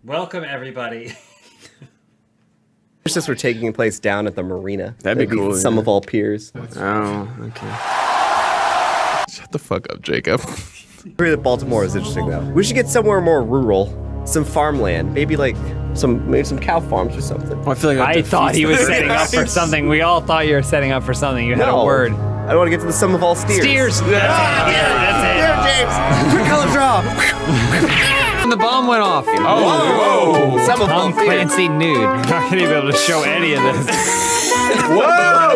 Welcome, everybody. Wish this were taking place down at the marina. That'd be cool. Some of all peers. Oh, okay. Shut the fuck up, Jacob. I agree that Baltimore is interesting though. We should get somewhere more rural, some farmland, maybe some cow farms or something. I feel like I thought he was setting up for something. We all thought you were setting up for something. You had a word. I want to get to the sum of all steers. Steers. That's it. James. Quick color draw. And the bomb went off. Oh, whoa. Some of all Tom Clancy nude. You're not going to be able to show any of this. Whoa!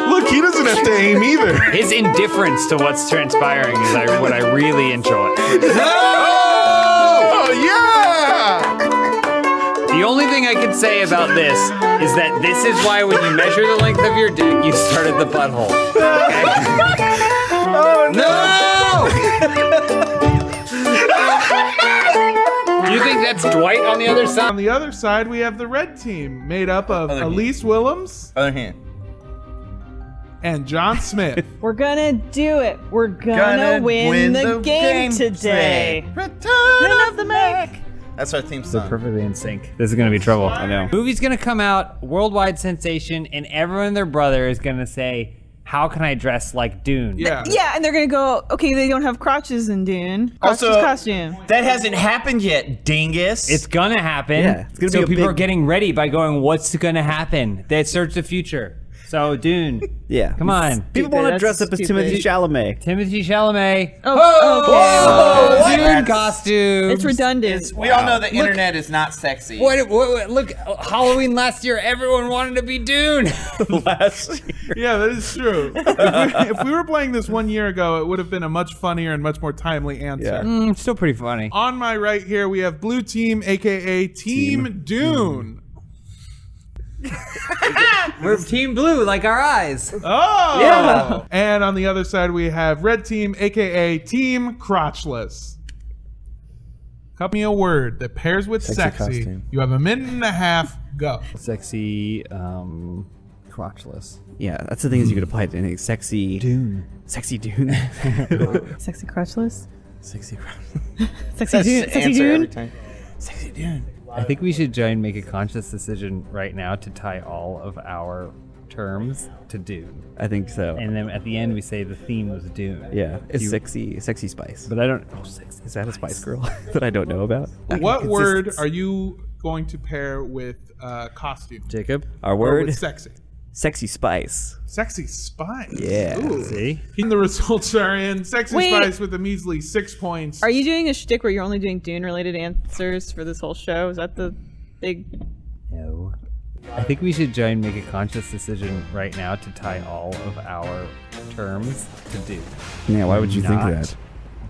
Look, he doesn't have to aim either. His indifference to what's transpiring is what I really enjoy. Oh, yeah! The only thing I can say about this is that this is why when you measure the length of your dick, you start at the butthole. Oh, No! You think that's Dwight on the other On side? the other side, we have the red team, made up of Elise Willems Other hand. and John Smith. We're gonna do it. We're gonna win the game today. Return of the Mac. That's our theme song. Perfectly in sync. This is gonna be trouble. I know. Movie's gonna come out, worldwide sensation, and everyone and their brother is gonna say, how can I dress like Dune? Yeah. Yeah, and they're gonna go, okay, they don't have crotches in Dune. Crotches Also, costume. That hasn't happened yet, dingus. It's gonna happen. Yeah, it's gonna so be a people big- are getting ready by going, what's gonna happen? They search the future. So Dune. Yeah. Come on. People want to That's dress up as stupid. Timothy Chalamet. Timothy Chalamet. Oh, okay. Dune costume. It's redundant. we all know the internet is not sexy. What, look, Halloween last year, everyone wanted to be Dune. Last year. Yeah, that is true. If we were playing this 1 year ago, it would have been a much funnier and much more timely answer. Yeah. Still pretty funny. On my right here, we have Blue Team, aka Team Dune. We're Team Blue, like our eyes. Oh! Yeah. And on the other side, we have Red Team, aka Team Crotchless. Cut me a word that pairs with sexy. costume. You have a minute and a half. Go. Sexy, crotchless. Yeah, that's the thing is you could apply it to anything. Sexy Dune. Sexy Dune. Sexy crotchless. Sexy. Sexy Dune. Sexy Answer every Dune. time. Sexy Dune. I think we should try and make a conscious decision right now to tie all of our terms to Dune. I think so. And then at the end, we say the theme was Dune. Yeah, it's You- sexy spice. But I don't. Is that a spice girl that I don't know about? What word are you going to pair with costume? Jacob? Our Or word? with sexy. Sexy spice. Sexy Spice. Yeah. Ooh. See? And the results are in. Sexy Wait. Spice with a measly 6 points. Are you doing a shtick where you're only doing Dune-related answers for this whole show? Is that the big... No. I think we should try and make a conscious decision right now to tie all of our terms to Dune. Yeah, why would you think Not that?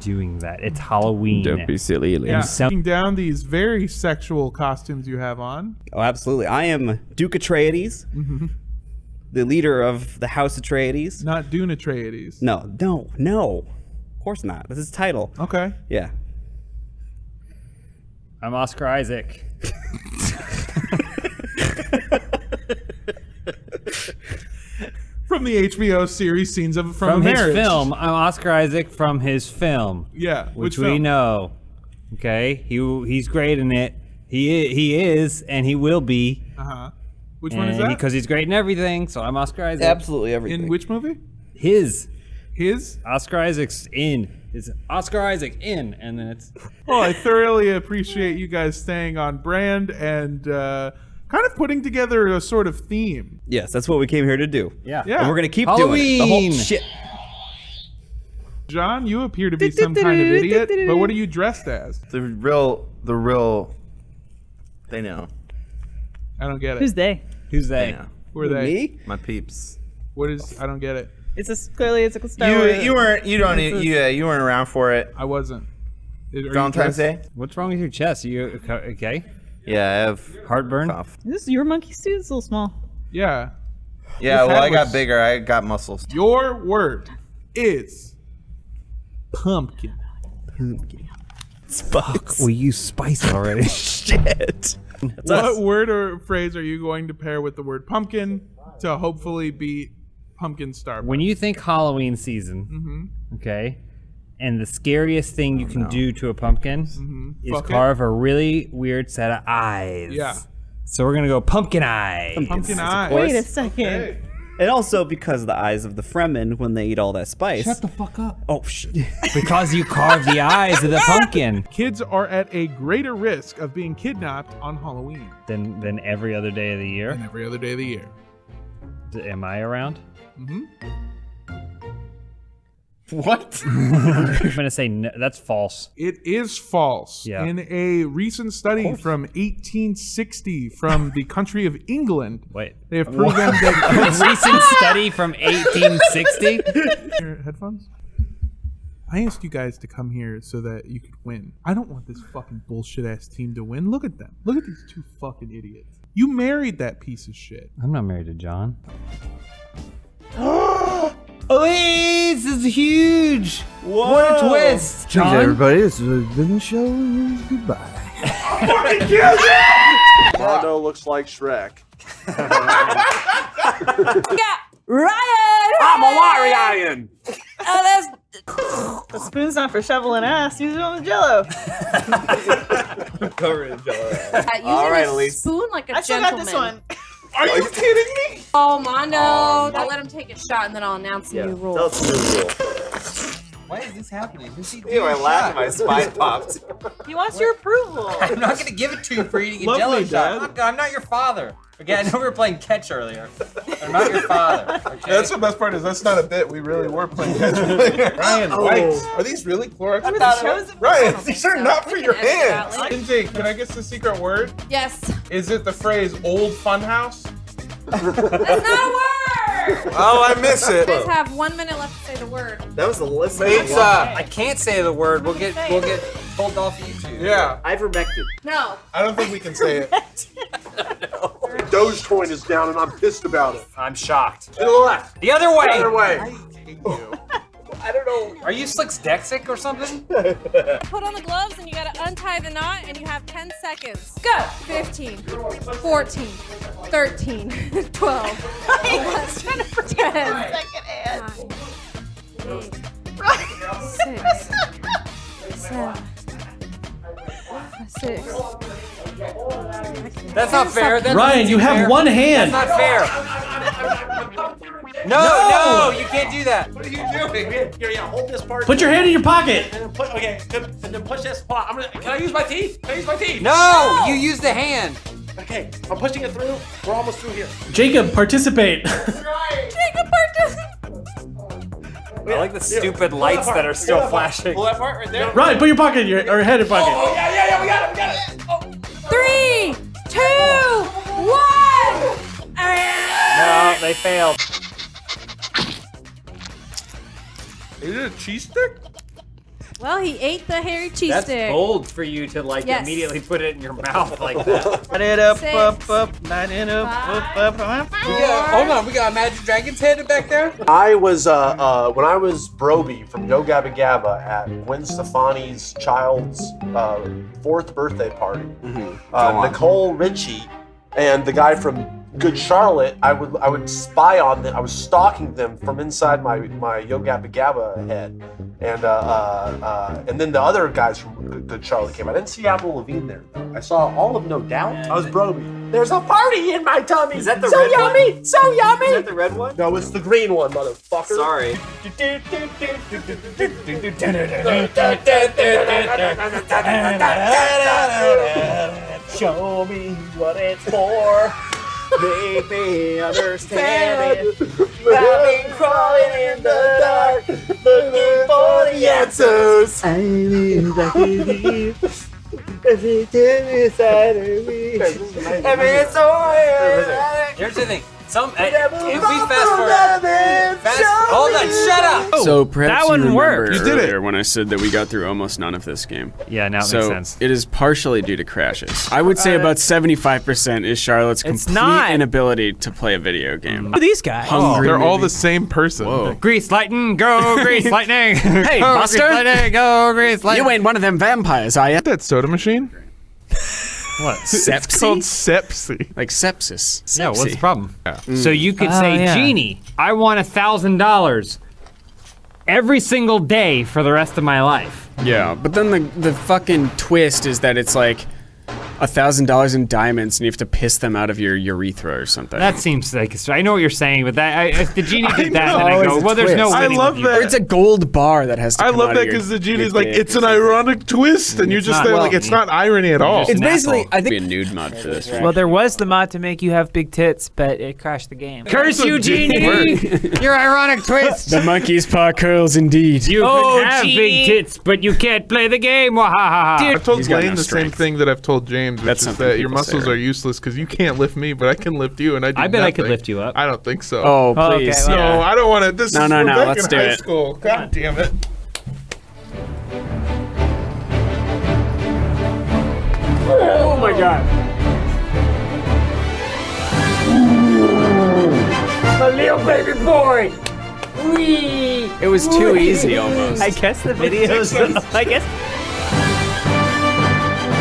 Doing that. It's Halloween. Don't be silly, Elise. Yeah, some- taking down these very sexual costumes you have on. Oh, absolutely. I am Duke Atreides, the leader of the House Atreides. Not Dune Atreides. No. Of course not. That's his title. Okay. Yeah. I'm Oscar Isaac. From the HBO series Scenes of From a his Marriage. film. I'm Oscar Isaac from his film. Yeah. Which film? we know. Okay? He's great in it. He is, and he will be. Uh-huh. Which one is that? Because he's great in everything, so I'm Oscar Isaac. Absolutely everything. In which movie? His. His? Oscar Isaac's in. It's Oscar Isaac in, and then it's... Well, I thoroughly appreciate you guys staying on brand and kind of putting together a sort of theme. Yes, that's what we came here to do. Yeah. Yeah. And we're gonna keep doing it. The whole Halloween. shit. John, you appear to be some kind of idiot, but what are you dressed as? The real. They know. I don't get it. Who's they? Who's They they? know. Who are they? Me? My peeps. What is? I don't get it. It's a, clearly it's a Star Wars. You weren't around for it. I wasn't. Are you Valentine's dressed- Day. What's wrong with your chest? You okay? Yeah, I have Heartburn? cough. Is this your monkey suit? It's a little small. Yeah. Yeah, This well, hat I got was- bigger. I got muscles. Your word is pumpkin. Spice. We use spice already. Shit. That's What us. word or phrase are you going to pair with the word pumpkin to hopefully beat pumpkin star? When you think Halloween season, okay, And the scariest thing you can do to a pumpkin is Fuck it. carve a really weird set of eyes. Yeah. So we're gonna go pumpkin eye. Pumpkin eye. Wait a second. Okay. And also because of the eyes of the Fremen when they eat all that spice. Shut the fuck up. Oh, Because you carved the eyes of the pumpkin. Kids are at a greater risk of being kidnapped on Halloween Than every other day of the than year. every other day of the year. Am I around? What? I'm gonna say no, that's false. It is false. Yeah. In a recent study from 1860 from the country of England, Wait. they have proven A that recent study from 1860. Your headphones? I asked you guys to come here so that you could win. I don't want this fucking bullshit ass team to win. Look at them. Look at these two fucking idiots. You married that piece of shit. I'm not married to John. Elise is huge. Whoa. What a twist, John. everybody. This has been the show. Goodbye. Mondo looks like Shrek. Ryan! I'm a Ryan. The spoon's not for shoveling ass. Use it on the Jello. Covered in jello. All right, a Elise. spoon like a I still gentleman. got this one. Are you kidding me? Oh, Mondo. I'll let him take a shot and then I'll announce the new rule. Tell us the new rule. Why is this happening? Ew, I laughed. My spine popped. He wants your approval. I'm not gonna give it to you for eating a Lovely, Jello Dad. shot. I'm not your father. Okay, I know we were playing catch earlier. I'm not your father. Okay? That's the best part is that's not a bit. We really were playing catch. Ryan, wipes. Are these really Clorox? Ryan, these are not for your hands. NJ, can I guess the secret word? Yes. Is it the phrase old funhouse? That's not a word. Oh, I miss it. You guys have 1 minute left to say the word. That was the list. I can't say the word. We'll get pulled off YouTube. Yeah, Ivermectin. No. I don't think we can say it. Dogecoin is down and I'm pissed about it. I'm shocked. To the left. The other way. Other way. I don't know. Are you Slicksdexic or something? Put on the gloves and you gotta untie the knot and you have 10 seconds. Go. 15, 14, 13, 12, 11, 10, 9, 8, 6, 7, 6. That's not fair. That's Ryan, you have one hand. That's not fair. No, you can't do that. What are you doing? Here, hold this part. Put your hand in your pocket. And then push this spot. Can I use my teeth? Can I use my teeth? No, you use the hand. Okay, I'm pushing it through. We're almost through here. Jacob, participate. Jacob participate. I like the stupid lights that are still flashing. Pull that part right there. Ryan, put your pocket in your or head in pocket. Oh, yeah, we got it. 3, 2, 1. No, they failed. Is it a cheese stick? Well, he ate the hairy cheese That's stick. bold for you to like Yes. immediately put it in your mouth like that. Light it up, 6, up, light it up, up. Hold on, we got a Magic Dragon's head back there. I was when I was Broby from Yo Gabba Gabba at Gwen Stefani's child's 4th birthday party. Nicole Richie and the guy from Good Charlotte, I would spy on them. I was stalking them from inside my Yo Gabba Gabba head, and then the other guys from Good Charlotte came. I didn't see Avril Lavigne there though. I saw all of No Doubt. I was Broby. There's a party in my tummy. Is that the so red yummy, one? so yummy. Is that the red one? No, it's the green one, motherfucker. Sorry. Show me what it's for. Make me understand it. I've been crawling in the dark, looking for the answers. I live like a leaf. Everything inside of me. Everything's so Here's the thing. If we fast forward, hold on, shut up. So perhaps that you wouldn't remember work. You did it. earlier when I said that we got through almost none of this game. Yeah, now it So makes sense. it is partially due to crashes. I would say about 75% is Charlotte's complete not. inability to play a video game. Who are these guys? Hungry, They're all maybe? the same person. Whoa. Grease lightning, go grease lightning. Hey, go, Buster. Grease lightning, go grease lightning. You ain't one of them vampires, are you? That soda machine? What? It's called Sepsi. Like sepsis. Yeah, what's the Sepsi. problem? So you could say, Genie, I want $1,000. every single day for the rest of my life. Yeah, but then the fucking twist is that it's like $1,000 in diamonds and you have to piss them out of your urethra or something. That seems like I know what you're saying, but that if the genie did that, then I Always go, a well, there's no twist. winning. I love with you. that. Or it's a gold bar that has to I come love out that of your- because the genie's your like, dick it's or an something. ironic twist, and you're just not. there Well, like, it's not irony at all. just It's an basically, asshole. I think Be a nude mod for this. Well, there was the mod to make you have big tits, but it crashed the game. Curse you, genie! Your ironic twist. The monkey's paw curls indeed. You Oh, can have genie. big tits, but you can't play the game. Wahahaha. I've told He's got Blaine no the same strength. thing that I've told James, which That's is something that your people say, muscles right? are useless because you can't lift me, but I can lift you, and I do I bet I could nothing. lift you up. I don't think so. Oh, Oh, okay, please. well- No, yeah. I don't want to. This No, is no, we're no, back let's in do high it. school. God damn it. Oh my god. My little baby boy. Wee. It was too easy almost. I guess the videos. I guess.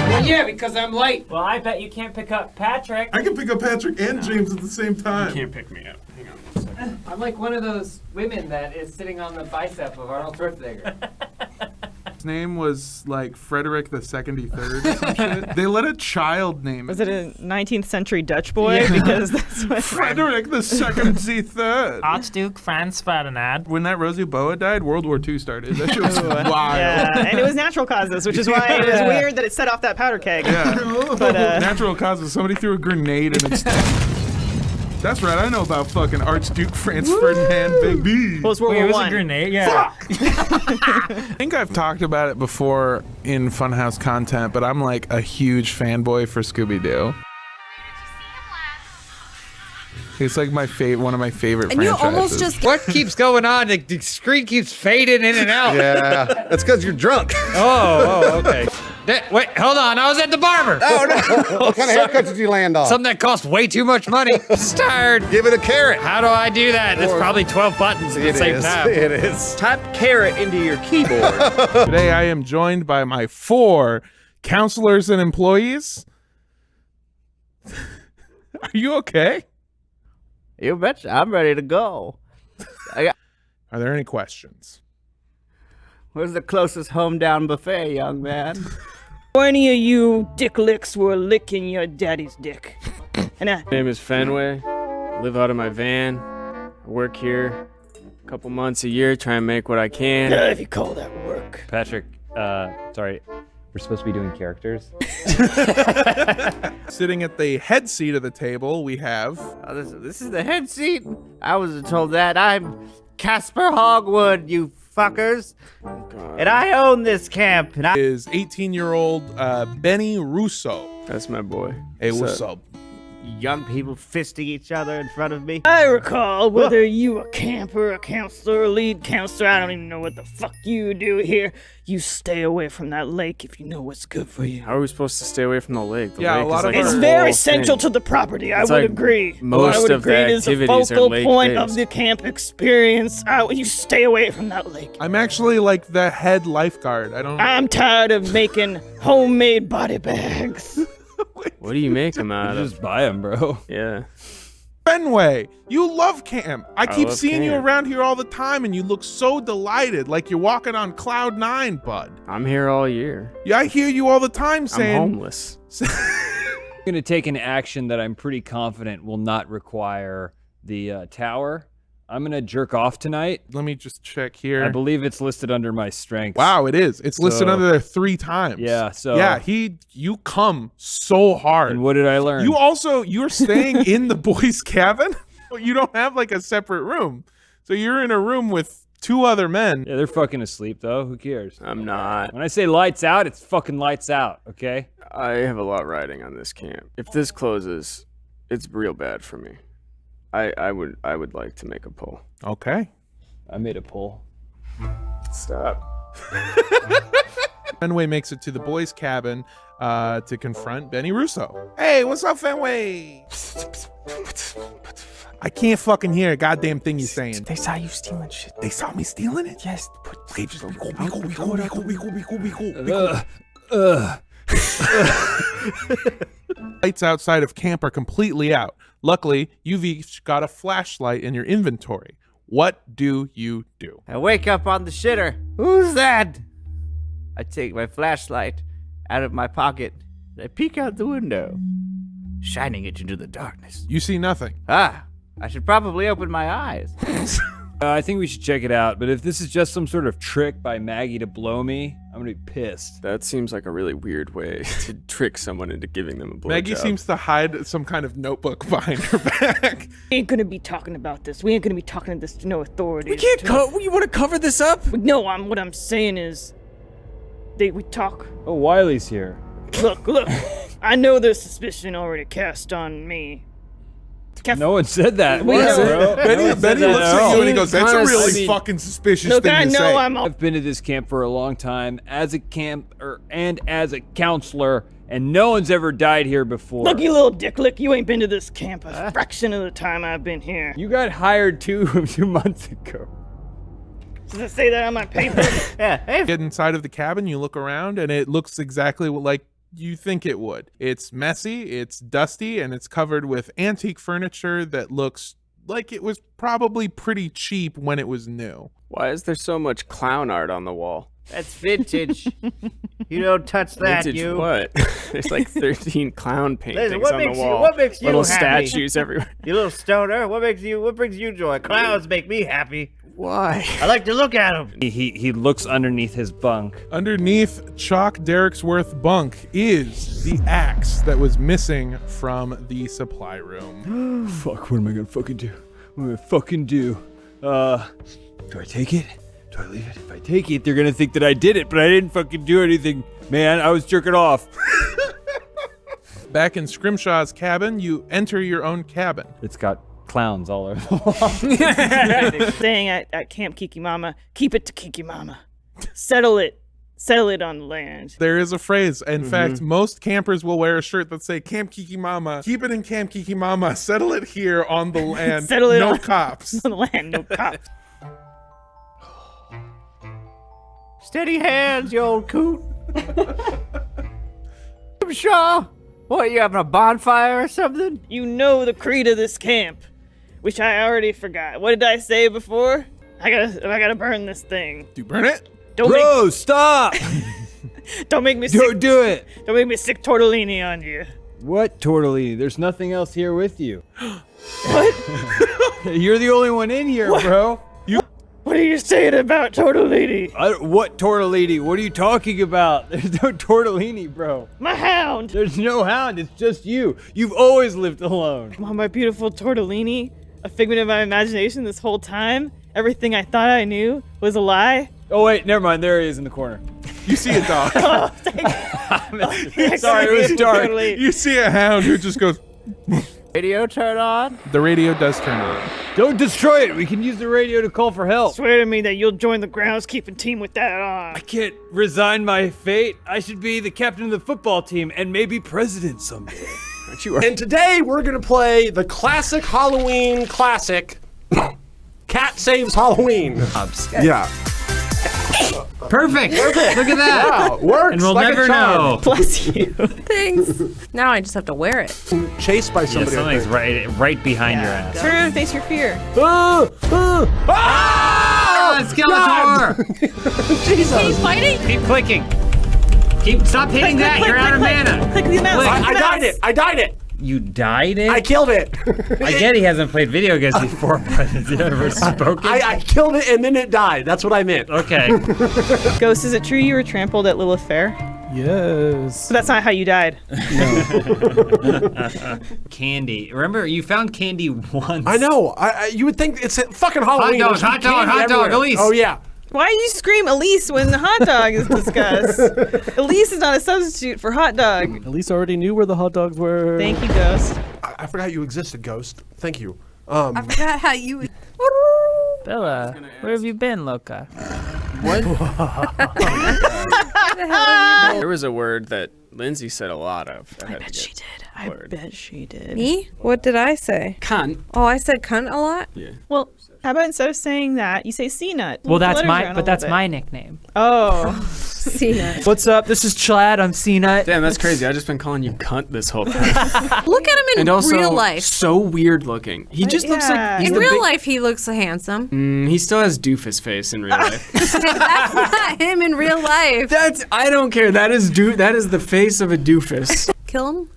Well, yeah, because I'm late. Well, I bet you can't pick up Patrick. I can pick up Patrick and James at the same time. Can't pick me up. Hang on a second. I'm like one of those women that is sitting on the bicep of Arnold Schwarzenegger. His name was like Frederick the Second or some shit. They let a child name Was it. it a 19th century Dutch boy? Because that's what. Frederick the Second Third. Archduke Franz Ferdinand. When that Rosie Boa died, World War II started. That shit was wild. Yeah, and it was natural causes, which is why it was weird that it set off that powder keg. Yeah. But Natural causes. Somebody threw a grenade and it's. That's right. I know about fucking Archduke Franz Ferdinand, baby. well, it was World Wait, it War was a One. grenade. Yeah. I think I've talked about it before in Funhaus content, but I'm like a huge fanboy for Scooby-Doo. It's like one of my favorite And you franchises. almost just What keeps going on? The screen keeps fading in and out. Yeah, that's because you're drunk. Oh, okay. Wait, hold on. I was at the barber. Oh no! What kind of haircut did you land on? Something that costs way too much money. Just tired. Give it a carrot. How do I do that? There's probably 12 buttons at the same time. It is. type carrot into your keyboard. Today I am joined by my 4 counselors and employees. Are you okay? You betcha. I'm ready to go. Are there any questions? Where's the closest home down buffet, young man? Any of you dick licks were licking your daddy's dick. And My name is Fenway. I live out of my van. I work here a couple months a year, try and make what I can. if you call that work. Patrick, sorry. We're supposed to be doing characters. Sitting at the head seat of the table, we have Oh, this is the head seat? I was told that. I'm Casper Hogwood, you fuckers. And I own this camp. And I is 18-year-old Benny Russo. That's my boy. Hey, what's up? young people fisting each other in front of me. I recall whether you a camper, a counselor, a lead counselor, I don't even know what the fuck you do here. You stay away from that lake if you know what's good for you. How are we supposed to stay away from the lake? The Yeah, lake a lot is of like It's a very whole central thing. to the property, I It's would like agree. most I would of the agree it is a activities are focal lake point based. of the camp experience. You stay away from that lake. I'm actually like the head lifeguard. I don't. I'm tired of making homemade body bags. What do you make them out of? Just buy them, bro. Yeah. Fenway, you love camp. I keep love seeing you camp. around here all the time, and you look so delighted, like you're walking on cloud 9, bud. I'm here all year. Yeah, I hear you all the time saying. I'm homeless. I'm going to take an action that I'm pretty confident will not require the tower. I'm going to jerk off tonight. Let me just check here. I believe it's listed under my strengths. Wow, it is. It's listed So- under there 3 times. Yeah, so- yeah, you come so hard. And what did I learn? You're staying in the boys' cabin. You don't have like a separate room, so you're in a room with 2 other men. Yeah, they're fucking asleep, though. Who cares? I'm not. When I say lights out, it's fucking lights out, okay? I have a lot riding on this camp. If this closes, it's real bad for me. I would like to make a pull. Okay. I made a pull. Stop. Fenway makes it to the boys' cabin to confront Benny Russo. Hey, what's up, Fenway? I can't fucking hear a goddamn thing you're saying. They saw you stealing shit. They saw me stealing it? Yes. Okay, just be cool. Lights outside of camp are completely out. Luckily, you've each got a flashlight in your inventory. What do you do? I wake up on the shitter. Who's that? I take my flashlight out of my pocket and I peek out the window, shining it into the darkness. You see nothing. Ah, I should probably open my eyes. I think we should check it out, but if this is just some sort of trick by Maggie to blow me, I'm gonna be pissed. That seems like a really weird way to trick someone into giving them a blowjob. Maggie seems to hide some kind of notebook behind her back. We ain't gonna be talking about this. We ain't gonna be talking to this to no authorities. We can't you want to cover this up? No, what I'm saying is, we talk. Oh, Wiley's here. Look. I know there's suspicion already cast on me. No one said that. We know. Benny looks at you and he goes, that's a really fucking suspicious thing to say. I've been to this camp for a long time as a camper and as a counselor, and no one's ever died here before. Look, you little dicklick, you ain't been to this camp a fraction of the time I've been here. You got hired 2 months ago. Does it say that on my paper? Yeah. Get inside of the cabin, you look around, and it looks exactly like you think it would. It's messy, it's dusty, and it's covered with antique furniture that looks like it was probably pretty cheap when it was new. Why is there so much clown art on the wall? That's vintage. You don't touch that, Vintage you. what? There's like 13 clown paintings Listen, what on makes the you- wall. what makes you Little happy? statues everywhere. You little stoner. What brings you joy? Clowns make me happy. Why? I like to look at them. He looks underneath his bunk. Underneath Chalk Derricksworth bunk is the axe that was missing from the supply room. Fuck, what am I gonna fucking do? What am I fucking do? Do I take it? Do I leave it? If I take it, they're gonna think that I did it, but I didn't fucking do anything. Man, I was jerking off. Back in Scrimshaw's cabin, you enter your own cabin. It's got clowns all over the wall. Saying at Camp Kiki Mama, keep it to Kiki Mama. Settle it on the land. There is a phrase. In fact, most campers will wear a shirt that say Camp Kiki Mama. Keep it in Camp Kiki Mama. Settle it here on the land. Settle it no on cops. on the land, no cops. Steady hands, you old coot. Shaw, what, you having a bonfire or something? You know the creed of this camp, which I already forgot. What did I say before? I gotta burn this thing. Do you burn it? Bro, stop! Don't make me Don't sick. do it! Don't make me sick tortellini on you. What tortellini? There's nothing else here with you. What? You're the only one in here, bro. What are you saying about tortellini? What tortellini? What are you talking about? There's no tortellini, bro. My hound. There's no hound. It's just you. You've always lived alone. My beautiful tortellini, a figment of my imagination this whole time. Everything I thought I knew was a lie. Oh wait, never mind. There he is in the corner. You see a dog. Sorry, it was dark. You see a hound who just goes. Radio turn on? The radio does turn on. Don't destroy it. We can use the radio to call for help. Swear to me that you'll join the groundskeeping team with that on. I can't resign my fate. I should be the captain of the football team and maybe president someday. Aren't you? And today we're gonna play the classic Halloween classic, Cat Saves Halloween. Yeah. Perfect. Look at that. Wow, works. And we'll like never a charm. know. Bless you. Thanks. Now I just have to wear it. Chased by Yeah, somebody. I something's think. right behind your ass. True, face your fear. Skeletor! Keep fighting? Keep clicking. Stop hitting that. You're out of mana. Click the mouse. I died it. You died it? I killed it. I get he hasn't played video games before, but has he ever spoken? I killed it and then it died. That's what I meant. Okay. Ghost, is it true you were trampled at Lilith Fair? Yes. So that's not how you died. Candy. Remember, you found candy once. I know. You would think it's fucking Halloween. Hot dog, Elise. Oh yeah. Why do you scream Elise when the hot dog is discussed? Elise is not a substitute for hot dog. Elise already knew where the hot dogs were. Thank you, Ghost. I forgot you existed, Ghost. Thank you. I forgot how you. Bella, where have you been, Loca? There was a word that Lindsay said a lot of. I bet she did. I bet she did. Me? What did I say? Cunt. Oh, I said cunt a lot? Yeah. Well, how about instead of saying that, you say C-nut? Well, that's my nickname. Oh. C-nut. What's up? This is Chad. I'm C-nut. Damn, that's crazy. I've just been calling you cunt this whole time. Look at him in and also, real life. so weird looking. He just looks like he's in the real big- life, he looks handsome. He still has doofus face in real life. That's not him in real life. I don't care. That is the face of a doofus. Kill him.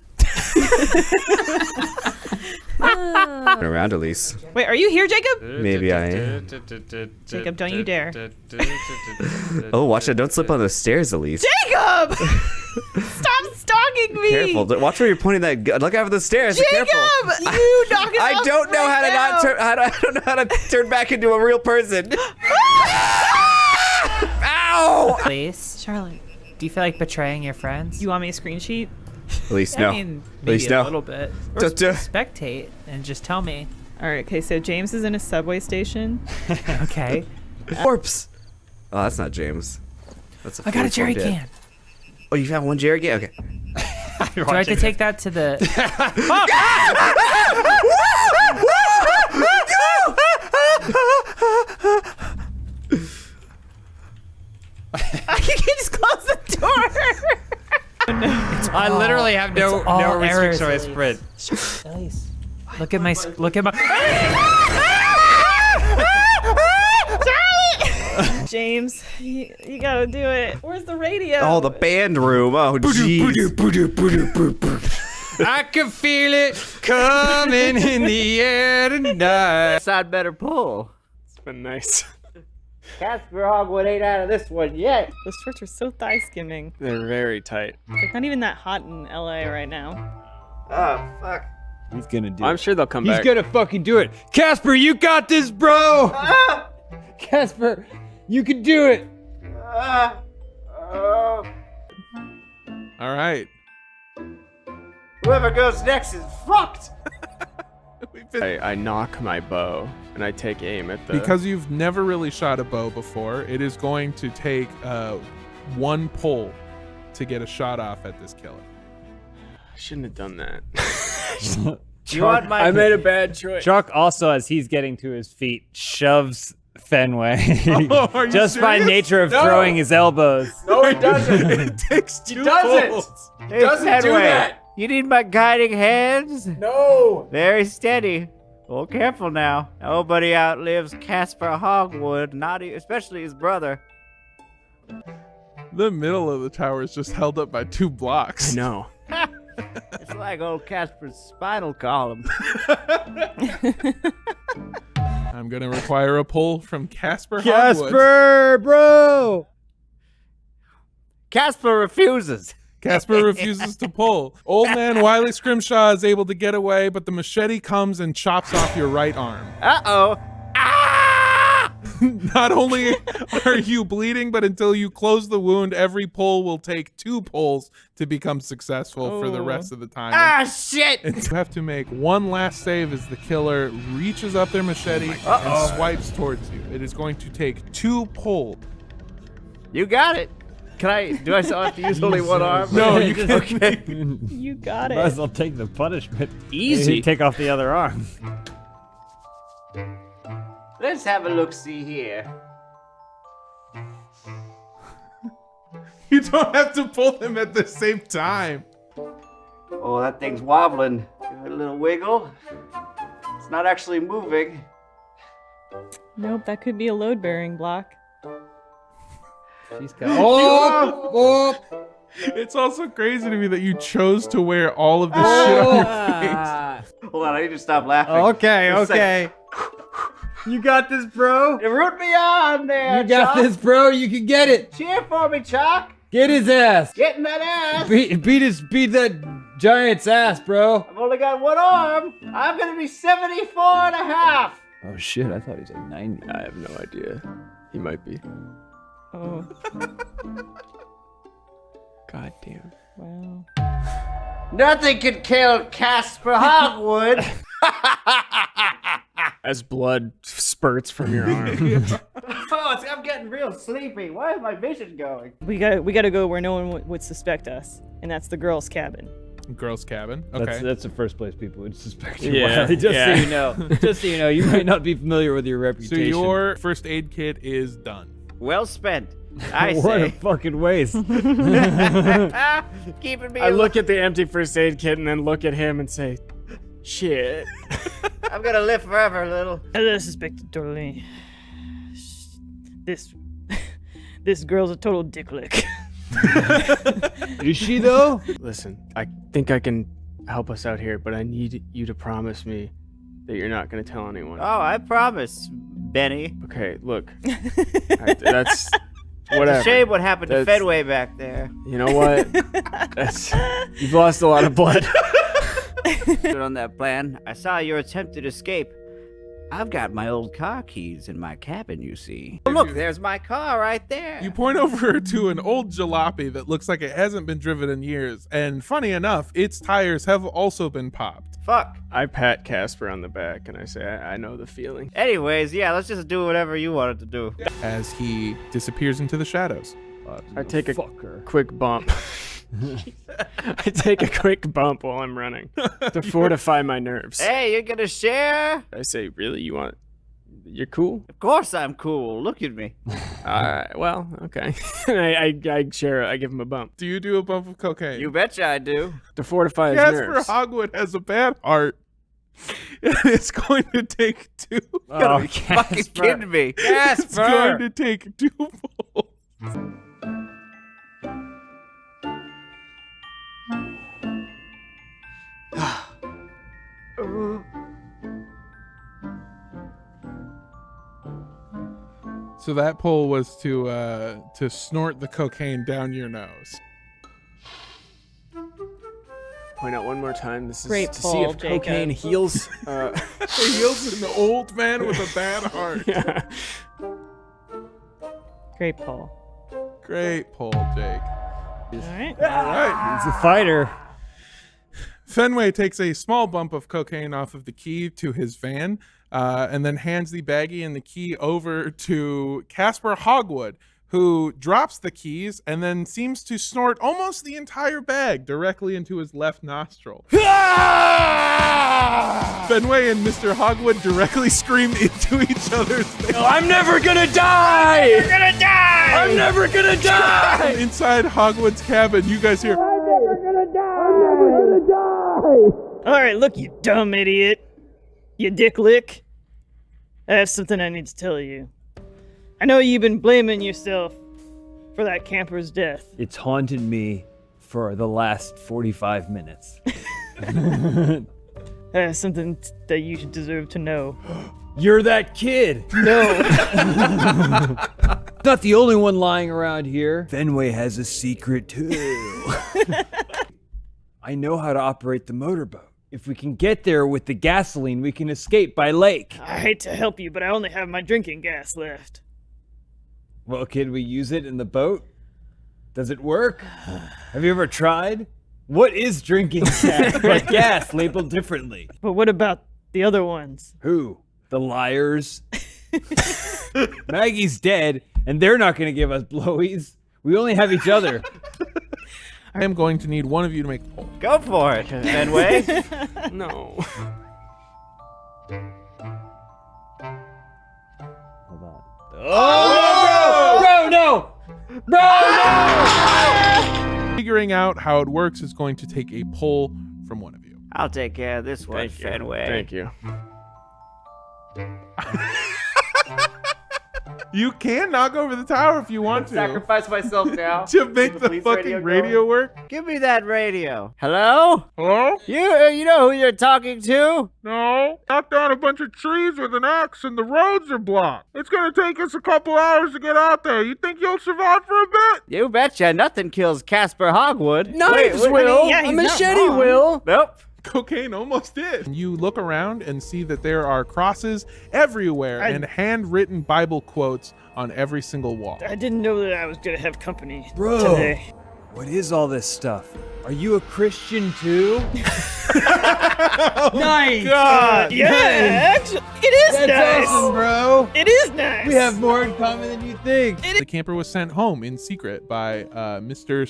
Around Elise. Wait, are you here, Jacob? Maybe I am. Jacob, don't you dare. Oh, watch it! Don't slip on the stairs, Elise. Jacob! Stop stalking me! Careful! Watch where you're pointing that gun. Look over the stairs. Jacob! Careful! You knock it I off don't know right how to now. not turn. I don't know how to turn back into a real person. Ow! Please, Charlotte, do you feel like betraying your friends? you want me to screen sheet? Elise, I no. mean, Elise, maybe no. a little bit. Or spectate and just tell me. All right, okay, so James is in a subway station. Okay. Corpse. Oh, that's not James. That's a I got a jerry 44 bit. can. Oh, you have one jerry can? Okay. Do I have to take that to the? I can just close the door. I literally have no restriction on my sprint. Elise, look at my. James, you gotta do it. Where's the radio? Oh, the band room. Oh, jeez. I can feel it coming in the air tonight. I'd better pull. It's been nice. Casper Hogwood ain't out of this one yet. Those shorts are so thigh skimming. They're very tight. It's like not even that hot in LA right now. Oh, fuck. He's gonna do I'm it. sure they'll come He's back. gonna fucking do it. Casper, you got this, bro! Casper, you can do it! All right. Whoever goes next is fucked. I knock my bow and I take aim at the. Because you've never really shot a bow before, it is going to take one pull to get a shot off at this killer. I shouldn't have done that. You want my? I made a bad choice. Chuck also, as he's getting to his feet, shoves Fenway Oh, are you just by serious? nature of No. throwing his elbows. No, it doesn't. It takes two doesn't. pulls. Hey, doesn't do Fenway, that. You need my guiding hands? No. Very steady. Well, careful now. Nobody outlives Casper Hogwood, especially his brother. The middle of the tower is just held up by 2 blocks. I know. It's like old Casper's spinal column. I'm gonna require a pull from Casper Hogwood. Casper, bro! Casper refuses. Casper refuses to pull. Old man Wiley Scrimshaw is able to get away, but the machete comes and chops off your right arm. Uh-oh. Ah! Not only are you bleeding, but until you close the wound, every pull will take 2 pulls to become successful for the rest of the time. Ah, shit! And you have to make one last save as the killer reaches up their machete and swipes towards you. It is going to take 2 pulled. You got it. Do I still have to use only one arm? No, you can. Okay. You got Might as it. well take the punishment. Easy. Take off the other arm. Let's have a look-see here. You don't have to pull them at the same time. Oh, that thing's wobbling. Give it a little wiggle. It's not actually moving. Nope, that could be a load-bearing block. She's oh! It's also crazy to me that you chose to wear all of this shit on your face. Hold on, I need to stop laughing. Okay, Just a okay. You got this, bro. You root me on there, You got Chuck. this, bro. You can get it. Cheer for me, Chuck. Get his ass. Getting that ass. Beat that giant's ass, bro. I've only got one arm. I'm gonna be 74 and a half. Oh shit! I thought he was like 90. I have no idea. He might be. Oh, God damn. wow. Nothing can kill Casper Hogwood. As blood spurts from your arm. Oh, I'm getting real sleepy. Why is my vision going? We gotta go where no one would suspect us, and that's the girls' cabin. Girls' cabin. Okay. That's the first place people would suspect you. Yeah, Wiley, just so you know. Just so you know, you might not be familiar with your So reputation. your first aid kit is done. Well spent. I what say. a fucking waste. Keeping me I look at the empty first aid kit and then look at him and say, shit. I'm gonna live forever, little. As I suspected, Dorleen. This girl's a total dick lick. Is she though? Listen, I think I can help us out here, but I need you to promise me that you're not going to tell anyone. Oh, I promise, Benny. Okay, look. That's whatever. It's a shame what happened to Fenway back there. You know what? You've lost a lot of blood. On that plan, I saw your attempted escape. I've got my old car keys in my cabin, you see. Oh, look, there's my car right there. You point over to an old jalopy that looks like it hasn't been driven in years, and funny enough, its tires have also been popped. Fuck. I pat Casper on the back and I say, I know the feeling. Anyways, yeah, let's just do whatever you wanted to do. As he disappears into the shadows. I take a quick bump. I take a quick bump while I'm running to fortify my nerves. Hey, you're gonna share? I say, really? You're cool? Of course I'm cool. Look at me. Alright, well, okay. I share, I give him a bump. Do you do a bump of cocaine? You betcha I do. To fortify his Casper nerves. Hogwood has a bad heart. And it's going to take two. Oh, fucking kidding me. Casper! It's going to take 2 pulls. So that pull was to snort the cocaine down your nose. Point out one more time. This is Great to pull, see if Jacob. cocaine heals. It heals an old man with a bad heart. Yeah. Great pull. Great pull, Jake. All right. All right. He's a fighter. Fenway takes a small bump of cocaine off of the key to his van, and then hands the baggie and the key over to Casper Hogwood, who drops the keys and then seems to snort almost the entire bag directly into his left nostril. Fenway and Mr. Hogwood directly scream into each other's face. Oh, I'm never gonna die! You're gonna die! I'm never gonna die! Inside Hogwood's cabin, you guys hear, All right, look, you dumb idiot. You dick lick. I have something I need to tell you. I know you've been blaming yourself for that camper's death. It's haunted me for the last 45 minutes. I have something that you should deserve to know. You're that kid. No. Not the only one lying around here. Fenway has a secret too. I know how to operate the motorboat. If we can get there with the gasoline, we can escape by lake. I hate to help you, but I only have my drinking gas left. Well, can we use it in the boat? Does it work? Have you ever tried? What is drinking gas but gas labeled differently? But what about the other ones? Who? The liars? Maggie's dead, and they're not going to give us blowies. We only have each other. I am going to need one of you to make a poll. Go for it, Fenway. No. Hold on. Oh, no! No! Figuring out how it works is going to take a poll from one of you. I'll take care of this one, Thank you. Fenway. Thank you. You can knock over the tower if you want to. Sacrifice myself now. To make the fucking radio work? Give me that radio. Hello? Hello? You know who you're talking to? No. Knocked down a bunch of trees with an axe and the roads are blocked. It's gonna take us a couple hours to get out there. You think you'll survive for a bit? You betcha. Nothing kills Casper Hogwood. Knives Wait, will. yeah, A he's not machete wrong. will. Nope. Cocaine almost did. You look around and see that there are crosses everywhere and handwritten Bible quotes on every single wall. I didn't know that I was gonna have company Bro, today. what is all this stuff? Are you a Christian too? Nice! God! Yeah, actually, it is That's nice. awesome, bro. It is nice. We have more in common than you think. The camper was sent home in secret by Mr.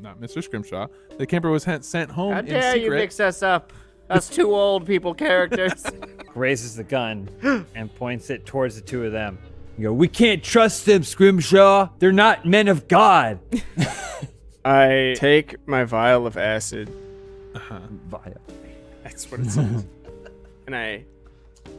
Not Mr. Scrimshaw. The camper was sent home How in dare secret. you mix us up? Us two old people characters. Raises the gun and points it towards the two of them. You go, we can't trust them, Scrimshaw. They're not men of God. I take my vial of acid. Vial. That's what it says. And I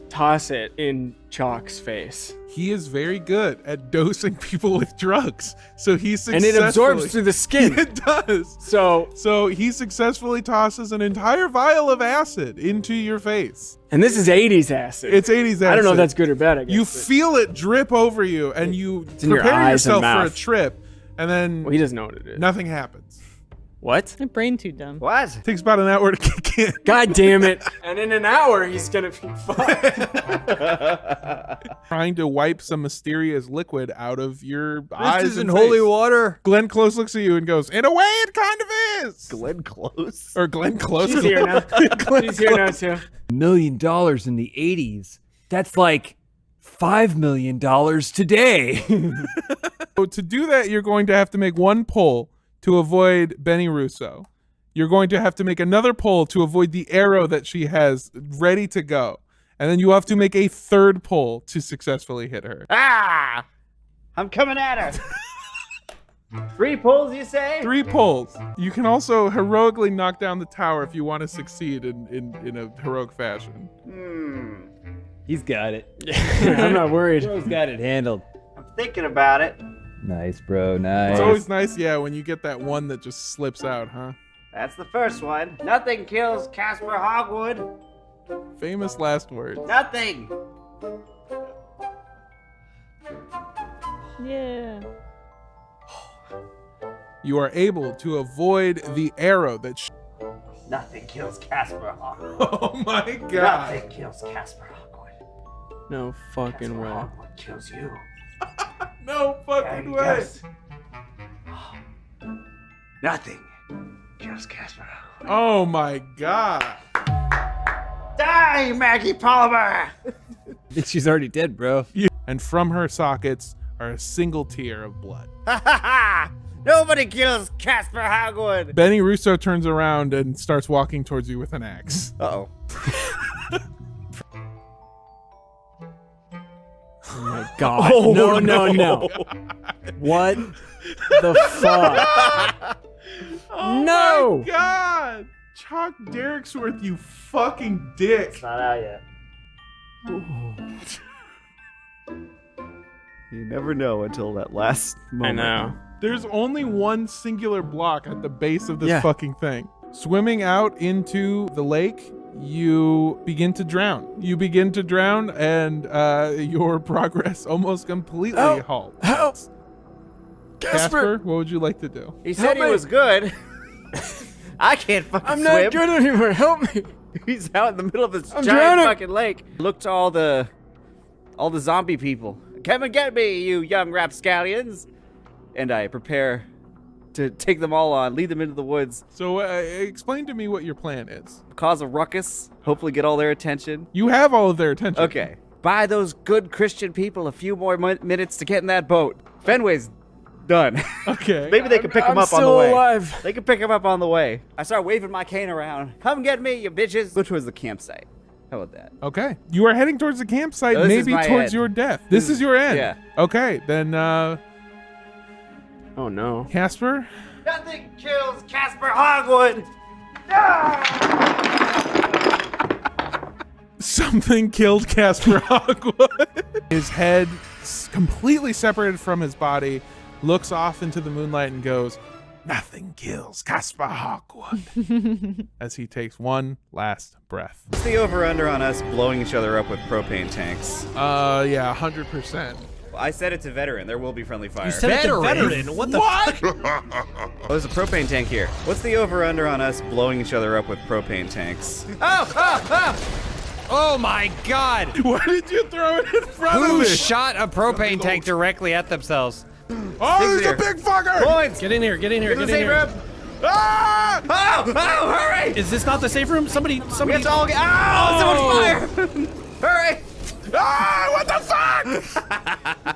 toss it in Chalk's face. He is very good at dosing people with drugs. So he And successfully... it absorbs through the skin. It does. So he successfully tosses an entire vial of acid into your face. And this is 80s acid. It's 80s acid. I don't know if that's good or bad, I guess. You feel it drip over you, and you in your prepare eyes and yourself for a mouth. trip, and then Well, he doesn't know what it is. nothing happens. What? My brain too dumb. What? It takes about an hour to kick in. God damn it. And in an hour, he's going to be fucked. Trying to wipe some mysterious liquid out of your eyes. This isn't and holy face. water. Glenn Close looks at you and goes, in a way, it kind of is. Glenn Close. Or Glenn Close. She's here now. She's here now, too. $1 million in the 80s. That's like $5 million today. So to do that, you're going to have to make one pull to avoid Benny Russo. You're going to have to make another pull to avoid the arrow that she has ready to go. And then you have to make a third pull to successfully hit her. Ah! I'm coming at her. 3 pulls, you say? 3 pulls. You can also heroically knock down the tower if you want to succeed in a heroic fashion. He's got it. I'm not worried. Bro's got it handled. I'm thinking about it. Nice, bro. Nice. It's always nice, yeah, when you get that one that just slips out, huh? That's the first one. Nothing kills Casper Hogwood. Famous last words. Nothing. Yeah. You are able to avoid the arrow that Nothing kills Casper Hogwood. Oh my god. Nothing kills Casper Hogwood. No fucking Casper way. Hogwood kills you. No fucking way. Yes. Nothing kills Casper Hogwood. Oh my god. Die, Maggie Palmer! She's already dead, bro. And from her sockets are a single tear of blood. Ha ha ha! Nobody kills Casper Hogwood! Benny Russo turns around and starts walking towards you with an axe. Uh-oh. Oh my god. No. What the fuck? Oh No! my god! Chalk Derricksworth, you fucking dick. Not out yet. You never know until that last moment. I know. There's only one singular block at the base of this Yeah. fucking thing. Swimming out into the lake, you begin to drown. And your progress almost completely Help! halts. Help! Casper, what would you like to do? He said he me. was good. I can't fucking I'm swim. not good anymore. Help me. He's out in the middle of this I'm giant drowning. fucking lake. Look to all the zombie people. Come and get me, you young rapscallions. And I prepare to take them all on, lead them into the woods, So explain to me what your plan is. cause a ruckus, hopefully get all their attention. You have all of their attention. Okay. Buy those good Christian people a few more minutes to get in that boat. Fenway's done. Okay. Maybe they can pick I'm him up on still the way. alive. They can pick him up on the way. I start waving my cane around. Come get me, you bitches. Go towards the campsite. How about that? Okay. You are heading towards the campsite, No, this is maybe my towards end. your death. This is your end. Yeah. Okay, then Oh no. Casper? Nothing kills Casper Hogwood. Something killed Casper Hogwood. His head completely separated from his body, looks off into the moonlight and goes, "Nothing kills Casper Hogwood." As he takes one last breath. What's the over-under on us blowing each other up with propane tanks? Yeah, 100%. I said it's a veteran. There will be friendly fire. You said it's a veteran. What the fuck? Oh, there's a propane tank here. What's the over-under on us blowing each other up with propane tanks? Oh my god! Why did you throw it in front of Who me? shot a propane tank directly at themselves? Oh, he's a big fucker! Points! Get in here. Get in here. Get Get in in the here. safe room! Ah! Oh, hurry! Is this not the safe room? Somebody. We have to all get. Oh, so much fire! Hurry! Ah, what the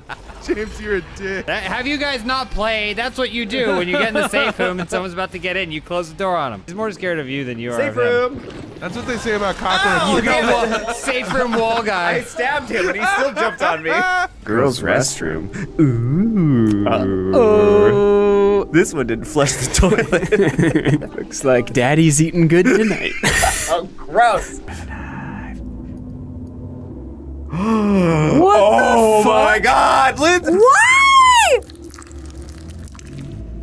fuck? James, you're a dick. Have you guys not played? That's what you do when you get in the safe room and someone's about to get in. You close the door on them. He's more scared of you than you are Safe of him. room. That's what they say about cockroaches. You got safe room wall guy. I stabbed him and he still jumped on me. Girls' restroom. Ooh. Oh. This one didn't flush the toilet. Looks like Daddy's eating good tonight. Oh, gross. What Oh the fuck? my God, Lindsay! Why?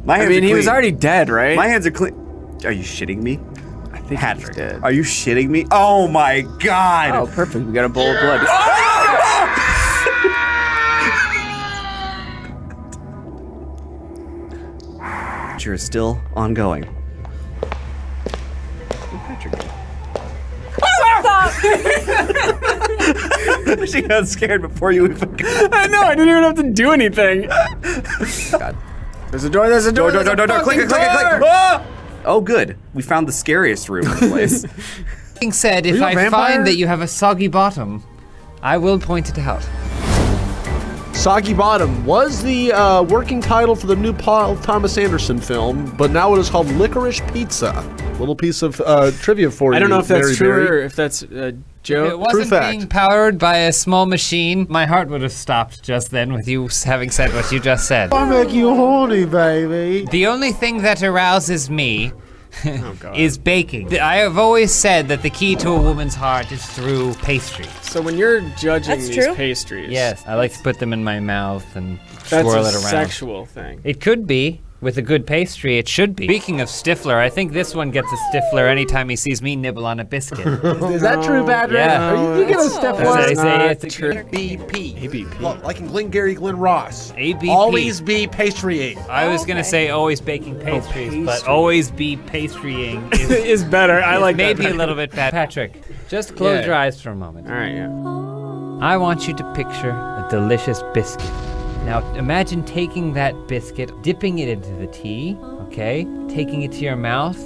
My hands I mean, are he was clean. already dead, right? My hands are clean. Are you shitting me? I think Patrick, he's dead. are you shitting me? Oh my God! Oh, perfect. We got a bowl of blood. You're still ongoing. Patrick. Stop! She got scared before you even got. I know. I didn't even have to do anything. God. There's a door. There's a door. Door. Click it. Ah! Oh, good. We found the scariest room in the place. Being said, if you a I vampire? find that you have a soggy bottom, I will point it out. Soggy Bottom was the working title for the new Paul Thomas Anderson film, but now it is called Licorice Pizza. Little piece of trivia for you. I don't know if that's Mary true Berry. or if that's If it Joe. wasn't fact. being powered by a small machine, my heart would have stopped just then with you having said what you just said. I make you horny, baby. The only thing that arouses me is baking. I have always said that the key to a woman's heart is through pastry. So when you're judging That's these true. pastries, Yes, I like to put them in my mouth and that's swirl a it around. sexual thing. It could be. With a good pastry, it should be. Speaking of Stifler, I think this one gets a Stifler anytime he sees me nibble on a biscuit. Is that true, Patrick? Yeah. You get a Oh. step That's one. what I say, it's a true. ABP. ABP. Like in Glengarry Glen Ross. ABP. Always be pastrying. I was gonna Okay. say always baking pastries, but pastry. always be pastrying is, is better. I like maybe that. a little bit bad. Patrick, just close Yeah. your eyes for a moment. All right, yeah. I want you to picture a delicious biscuit. Now imagine taking that biscuit, dipping it into the tea, okay? Taking it to your mouth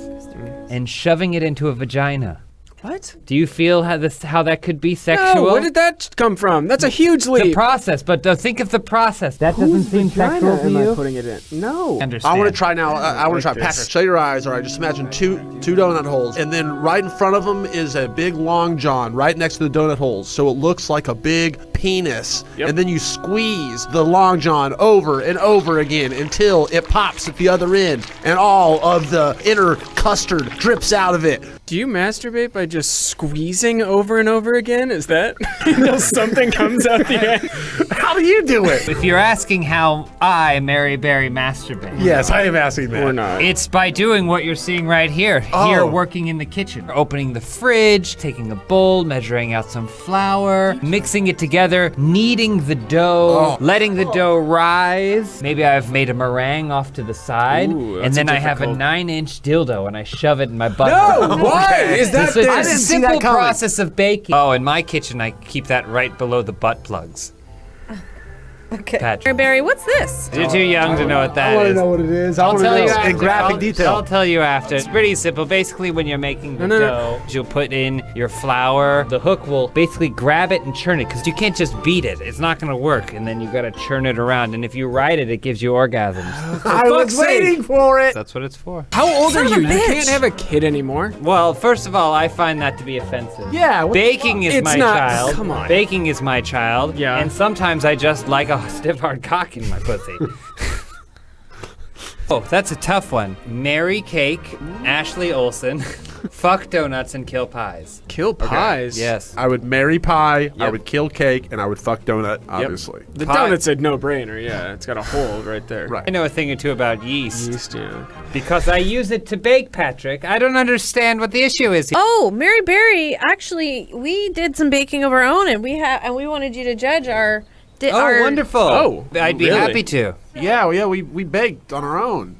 and shoving it into a vagina. What? Do you feel how that could be sexual? No, where did that come from? That's a huge The leap. process, but think of the process. That doesn't seem sexual to you? putting it in? No. Understand. I want to try now. I want to try. this. Patrick, shut your eyes. All right, just imagine two donut holes, and then right in front of them is a big long john right next to the donut holes, so it looks like a big penis. Yep. And then you squeeze the long john over and over again until it pops at the other end, and all of the inner custard drips out of it. Do you masturbate by just squeezing over and over again? Is that until something comes out the end? How do you do it? If you're asking how I, Mary Berry, masturbate, Yes, I am asking that. Or not? it's by doing what you're seeing right here. Oh. Here, working in the kitchen. Opening the fridge, taking a bowl, measuring out some flour, mixing it together, kneading the dough, letting the dough rise. Maybe I've made a meringue off to the side, Ooh, and that's then I have a difficult. 9-inch dildo and I shove it in my butt. No, why? Is that It's a I didn't see simple that coming. process of baking. Oh, in my kitchen, I keep that right below the butt plugs. Okay. Patrick. Barry, what's this? You're too young to know what that is. I want to know what it is. I I'll want to tell you know after. in graphic detail. I'll tell you after. It's pretty simple. Basically, when you're making the No. dough, you'll put in your flour. The hook will basically grab it and churn it, because you can't just beat it. It's not gonna work. And then you gotta churn it around. And if you ride it, it gives you orgasms. I was waiting for it. That's what it's for. How old are Son you? of a You bitch. can't have a kid anymore. Well, first of all, I find that to be offensive. Yeah. what the Baking is It's my not- child. come on. Baking is my child. Yeah. And sometimes I just like a stiff hard cock in my pussy. Oh, that's a tough one. Marry cake, Ashley Olsen, fuck donuts and kill pies. Kill pies. Yes. I would marry pie, I Yep. would kill cake, and I would fuck donut, obviously. The Pie. donut's a no-brainer. Yeah, it's got a hole right there. Right. I know a thing or two about yeast. Yeast, yeah. Because I use it to bake, Patrick. I don't understand what the issue is here. Oh, Mary Berry, actually, we did some baking of our own, and we wanted you to judge our. Oh, wonderful. Oh, I'd be really? happy to. Yeah, we baked on our own.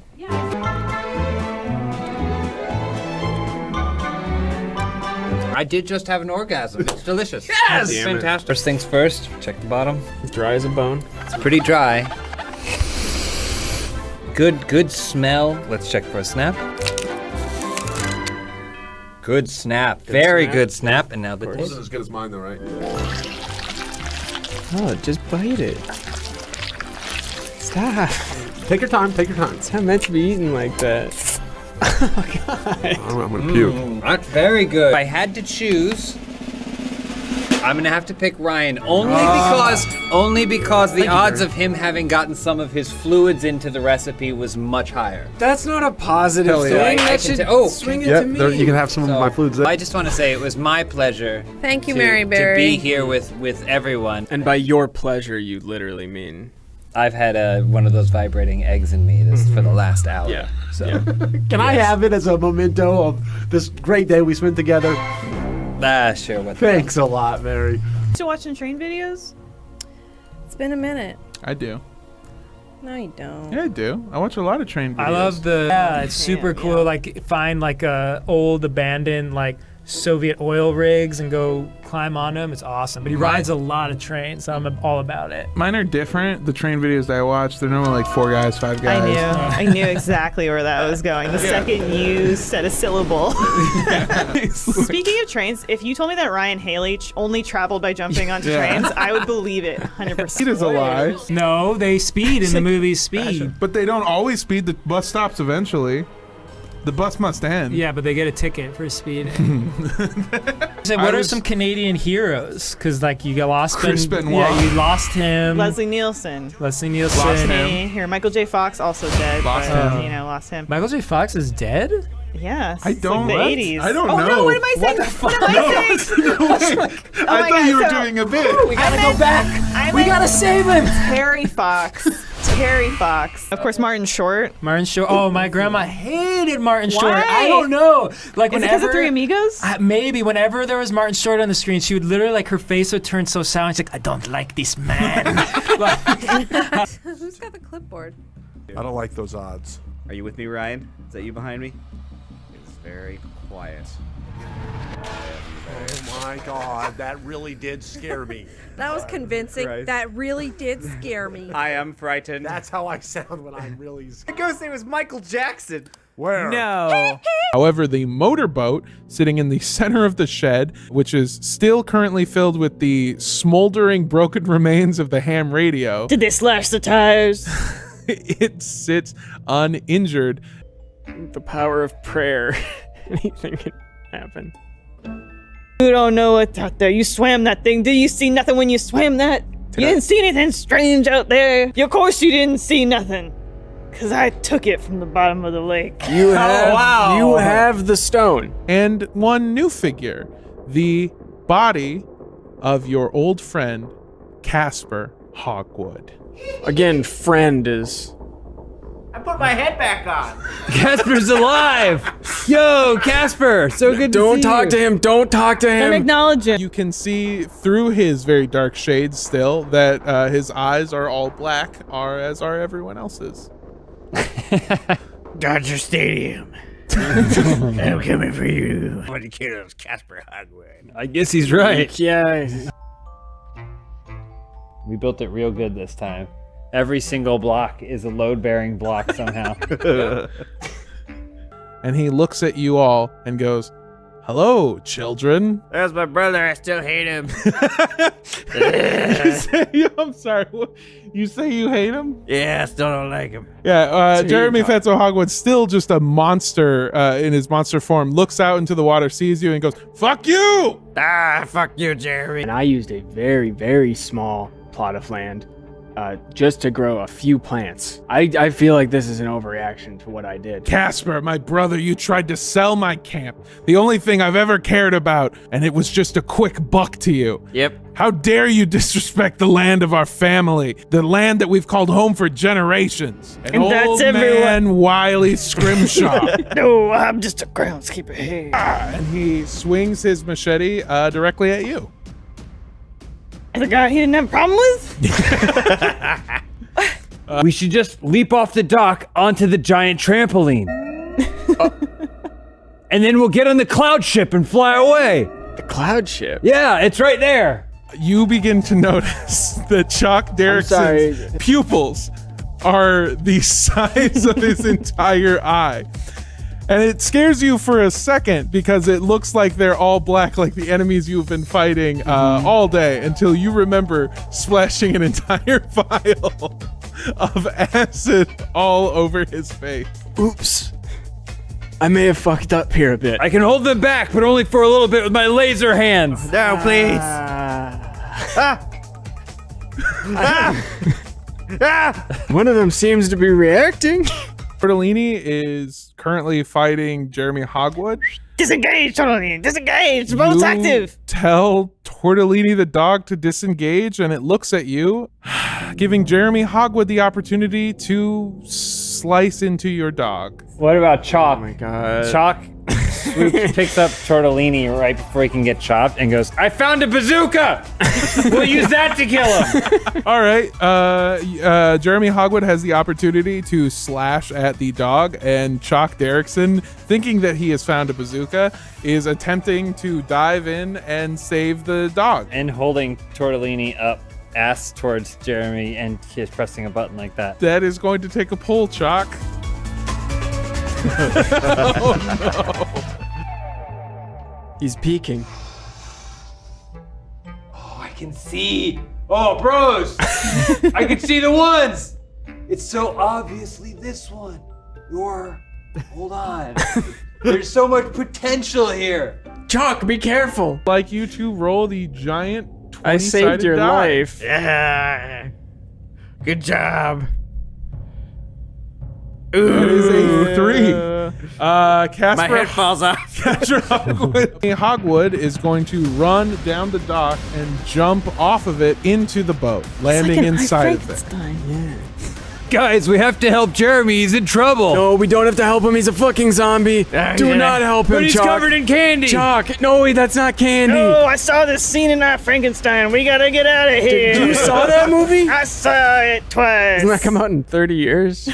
I did just have an orgasm. It's delicious. Yes! It's Damn it. fantastic. First things first, check the bottom. Dry as a bone. It's pretty dry. Good smell. Let's check for a snap. Good snap. Very snap. good snap. And now the It taste. wasn't as good as mine, though, right? Oh, just bite it. Stop. Take your time. Take your time. It's not meant to be eaten like that. Oh, God. I'm gonna puke. That's very good. If I had to choose, I'm gonna have to pick Ryan only because the odds of him having gotten some of his fluids into the recipe was much higher. That's not a positive Hell yeah. thing. That should swing it to me. You can have some of my fluids there. I just want to say it was my pleasure. Thank you, to, Mary Berry. To be here with everyone. And by your pleasure, you literally mean. I've had one of those vibrating eggs in me for the last hour. Yeah. So. Can I have it as a memento of this great day we spent together? Sure. What Thanks a lot, Mary. Still watching train videos? It's been a minute. I do. No, you don't. Yeah, I do. I watch a lot of train videos. I love it's super cool. Like find like old abandoned like Soviet oil rigs and go climb on them. It's awesome. But he rides a lot of trains, so I'm all about it. Mine are different. The train videos that I watch, they're normally like 4 guys, 5 guys. I knew exactly where that was going. The second you said a syllable. Speaking of trains, if you told me that Ryan Haley only traveled by jumping onto trains, I would believe it 100%. It is a lie. No, they speed in the movie Speed. But they don't always speed. The bus stops eventually. The bus must end. Yeah, but they get a ticket for speeding. So what are some Canadian heroes? Because like you got lost. Chris Benoit. Yeah, you lost him. Leslie Nielsen. Lost him. Here, Michael J. Fox also dead. Lost him. Lost him. Michael J. Fox is dead? Yes. I don't. Like the 80s. I don't know. know. What am I saying? What am I saying? I thought you were doing a bit. We gotta go back. We gotta save him. Terry Fox. Terry Fox. Of course, Martin Short. Martin Short. Oh, my grandma hated Martin Short. Why? I don't know. Like Is it because of Three Amigos? Maybe whenever there was Martin Short on the screen, she would literally like her face would turn so sour. She's like, I don't like this man. Who's got the clipboard? I don't like those odds. Are you with me, Ryan? Is that you behind me? It's very quiet. Oh my God, that really did scare me. That was convincing. Christ. That really did scare me. I am frightened. That's how I sound when I'm really The ghost name was Michael Jackson. Where? No. However, the motorboat sitting in the center of the shed, which is still currently filled with the smoldering broken remains of the ham radio, Did they slash the tires? it sits uninjured. The power of prayer. Anything can happen. You don't know what's out there. You swam that thing. Did you see nothing when you swam that? You didn't see anything strange out there. Of course you didn't see nothing. Because I took it from the bottom of the lake. You have the stone. And one new figure, the body of your old friend, Casper Hogwood. Again, friend is... I put my head back on. Casper's alive! Yo, Casper! So good to see you. Don't talk to him. Don't talk to him. Don't acknowledge him. You can see through his very dark shades still that his eyes are all black, as are everyone else's. Dodger Stadium. I'm coming for you. What do you care? It's Casper Hogwood. I guess he's right. Yeah. We built it real good this time. Every single block is a load-bearing block somehow. And he looks at you all and goes, "Hello, children." There's my brother. I still hate him. I'm sorry. You say you hate him? Yeah, I still don't like him. Yeah, Jeremy Fetzo Hogwood, still just a monster in his monster form, looks out into the water, sees you, and goes, "Fuck you!" Ah, fuck you, Jeremy. And I used a very, very small plot of land just to grow a few plants. I feel like this is an overreaction to what I did. Casper, my brother, you tried to sell my camp. The only thing I've ever cared about, and it was just a quick buck to you. Yep. How dare you disrespect the land of our family, the land that we've called home for generations. And that's old everyone. man Wiley Scrimshaw. No, I'm just a groundskeeper here. And he swings his machete directly at you. The guy he didn't have a problem with? We should just leap off the dock onto the giant trampoline. And then we'll get on the cloud ship and fly away. The cloud ship? Yeah, it's right there. You begin to notice that Chalk Derrickson's pupils are the size of his entire eye. And it scares you for a second because it looks like they're all black, like the enemies you've been fighting all day, until you remember splashing an entire vial of acid all over his face. Oops. I may have fucked up here a bit. I can hold them back, but only for a little bit with my laser hands. No, please. One of them seems to be reacting. Tortellini is currently fighting Jeremy Hogwood. Disengage, Tortellini! Disengage! Both active! Tell Tortellini the dog to disengage, and it looks at you, giving Jeremy Hogwood the opportunity to slice into your dog. What about Chalk? Oh my god. Chalk swoops, picks up Tortellini right before he can get chopped and goes, I found a bazooka! We'll use that to kill him! All right, Jeremy Hogwood has the opportunity to slash at the dog, and Chalk Derrickson, thinking that he has found a bazooka, is attempting to dive in and save the dog. And holding Tortellini up ass towards Jeremy and he's pressing a button like that. That is going to take a pull, Chalk. Oh no. He's peeking. Oh, I can see. Oh, bros! I can see the ones! It's so obviously this one. Hold on. There's so much potential here. Chalk, be careful. Like you to roll the giant 20-sided I saved your die. life. Yeah. Good job. That is a 3. Casper, My head falls off. Casper Hogwood is going to run down the dock and jump off of it into the boat, landing inside of it. Yeah. Guys, we have to help Jeremy. He's in trouble. No, we don't have to help him. He's a fucking zombie. Do not help him, But he's Chalk. covered in candy. Chalk, no, that's not candy. No, I saw this scene in that Frankenstein. We gotta get out of here. You saw that movie? I saw it twice. Doesn't that come out in 30 years?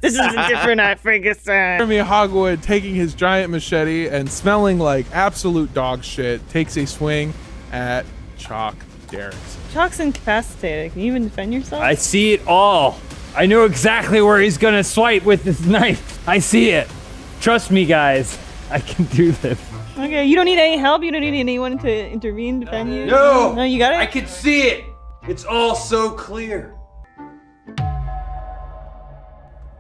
This is a different Frankenstein. Jeremy Hogwood, taking his giant machete and smelling like absolute dog shit, takes a swing at Chalk Derrickson. Chalk's incapacitated. Can you even defend yourself? I see it all. I know exactly where he's gonna swipe with this knife. I see it. Trust me, guys. I can do this. Okay, you don't need any help? You don't need anyone to intervene, defend you? No! No, you got it? I can see it. It's all so clear.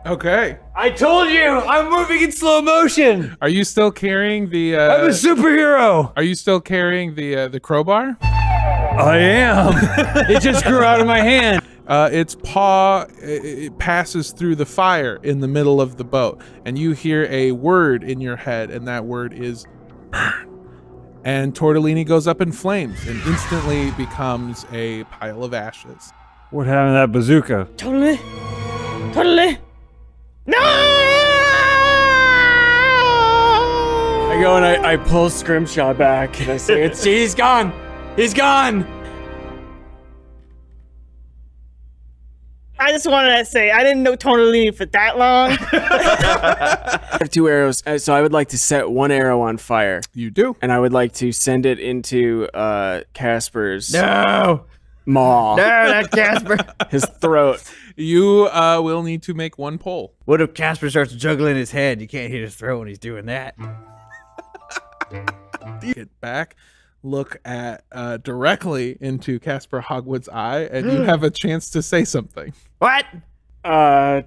Okay. I told you! I'm moving in slow motion! Are you still carrying the I'm a superhero! Are you still carrying the crowbar? I am. It just grew out of my hand. Its paw it passes through the fire in the middle of the boat, and you hear a word in your head, and that word is burn. And Tortellini goes up in flames and instantly becomes a pile of ashes. What happened to that bazooka? Totally. No! I go and I pull Scrimshaw back and I say, he's gone. He's gone. I just wanted to say, I didn't know Tortellini for that long. I have 2 arrows, so I would like to set 1 arrow on fire. You do? And I would like to send it into Casper's No. maw. No, not Casper. His throat. You will need to make 1 pull. What if Casper starts juggling his head? You can't hit his throat when he's doing that. Get back, look at directly into Casper Hogwood's eye, and you have a chance to say something. What? God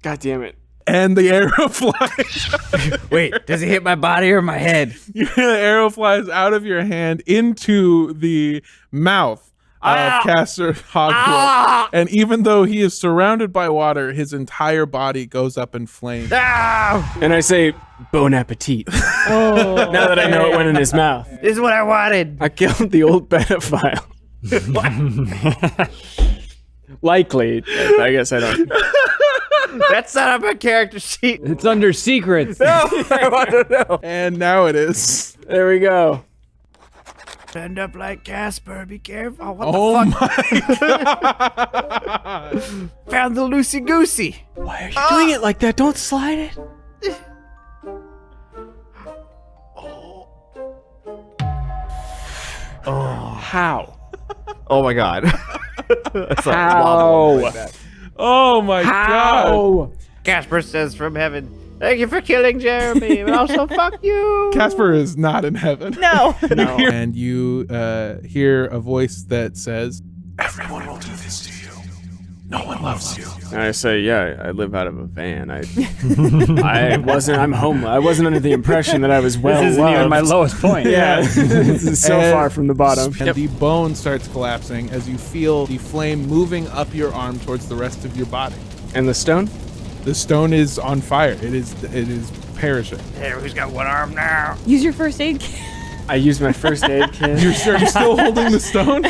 damn it. And the arrow flies. Wait, does it hit my body or my head? The arrow flies out of your hand into the mouth of Casper Hogwood. And even though he is surrounded by water, his entire body goes up in flames. And I say, bon appetit. Oh. Now that I know it went in his mouth. This is what I wanted. I killed the old pedophile. Likely. I guess I don't. That's not on my character sheet. It's under secrets. No, I want to know. And now it is. There we go. End up like Casper. Be careful. What Oh the fuck? my god. Found the loosey goosey. Why are you doing it like that? Don't slide it. Oh. How? Oh my god. That's How? Oh my god. How? Casper says from heaven, Thank you for killing Jeremy, but also fuck you. Casper is not in heaven. No. No. And you hear a voice that says, "Everyone will do this to you. No one loves you." And I say, yeah, I live out of a van. I'm homeless. I wasn't under the impression that I was well This isn't even loved. my lowest point. Yeah, this is so far from the bottom. And the bone starts collapsing as you feel the flame moving up your arm towards the rest of your body. And the stone? The stone is on fire. It is perishing. Hey, who's got one arm now? Use your first aid kit. I used my first aid kit. You're still holding the stone?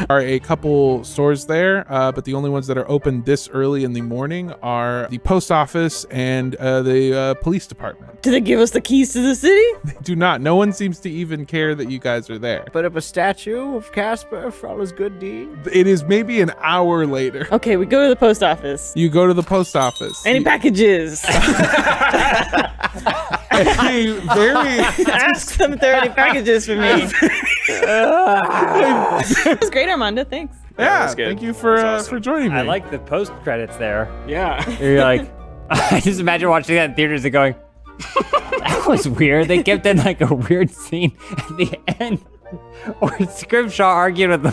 Are a couple stores there, but the only ones that are open this early in the morning are the post office and the police department. Do they give us the keys to the city? They do not. No one seems to even care that you guys are there. Put up a statue of Casper for all his good deeds. It is maybe an hour later. Okay, we go to the post office. You go to the post office. Any packages? Ask them if there are any packages for me. It was great, Armando. Thanks. Yeah, thank you for joining me. I like the post credits there. Yeah. You're like, I just imagine watching that in theaters and going, that was weird. They kept in like a weird scene at the end. Or Scrimshaw arguing with the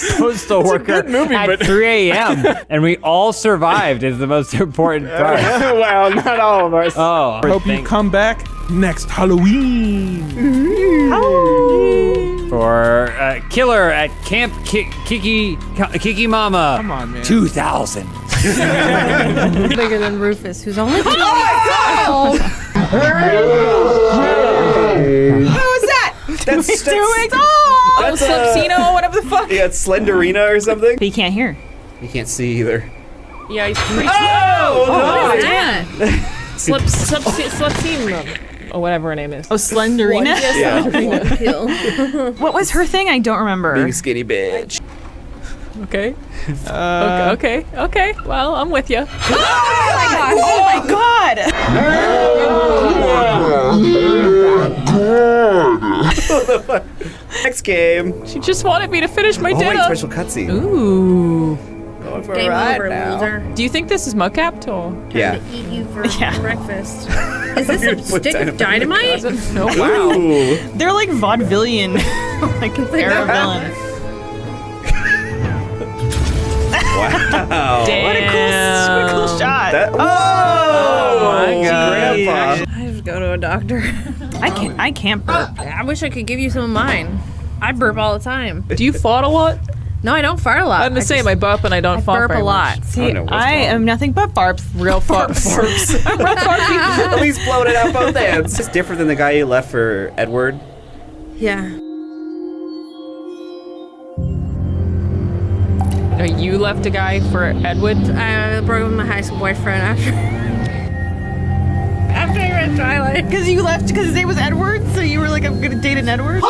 postal worker at 3 a.m. and we all survived is the most important part. Well, not all of us. Oh. Hope you come back next Halloween. For Killer at Camp Kiki Mama. Come on, man. 2000. Bigger than Rufus, who's only 2 years old. That's doing? That's Slipsino, whatever the fuck. Yeah, it's Slenderina or something. He can't hear. He can't see either. Yeah, he's Oh, what is no. that? Slipsino, or whatever her name is. Oh, Slenderina? Yeah. What was her thing? I don't remember. Big skinny bitch. Okay. Okay. Well, I'm with you. Oh my god! Next game. She just wanted me to finish my Oh, dinner. wait, special cutscene. Ooh. Going for Game a ride over, now. loser. Do you think this is mocapped or? Yeah. Eat you for breakfast. Is this a stick of dynamite? Oh wow. Ooh. They're like vaudevillian, like era villains. Wow. What a cool shot. Oh my God. Grandpa. I just go to a doctor. I can't burp. I wish I could give you some of mine. I burp all the time. Do you fart a lot? No, I don't fart a lot. I'm the same. I burp and I don't fart burp very a lot. much. See, I am nothing but barps. Real farps. I'm real farpy. At least blowing it out both ends. It's different than the guy you left for Edward. Yeah. No, you left a guy for Edward? I broke up with my high school boyfriend after I read Twilight. Because you left because his name was Edward, so you were like, I'm gonna date an Edward.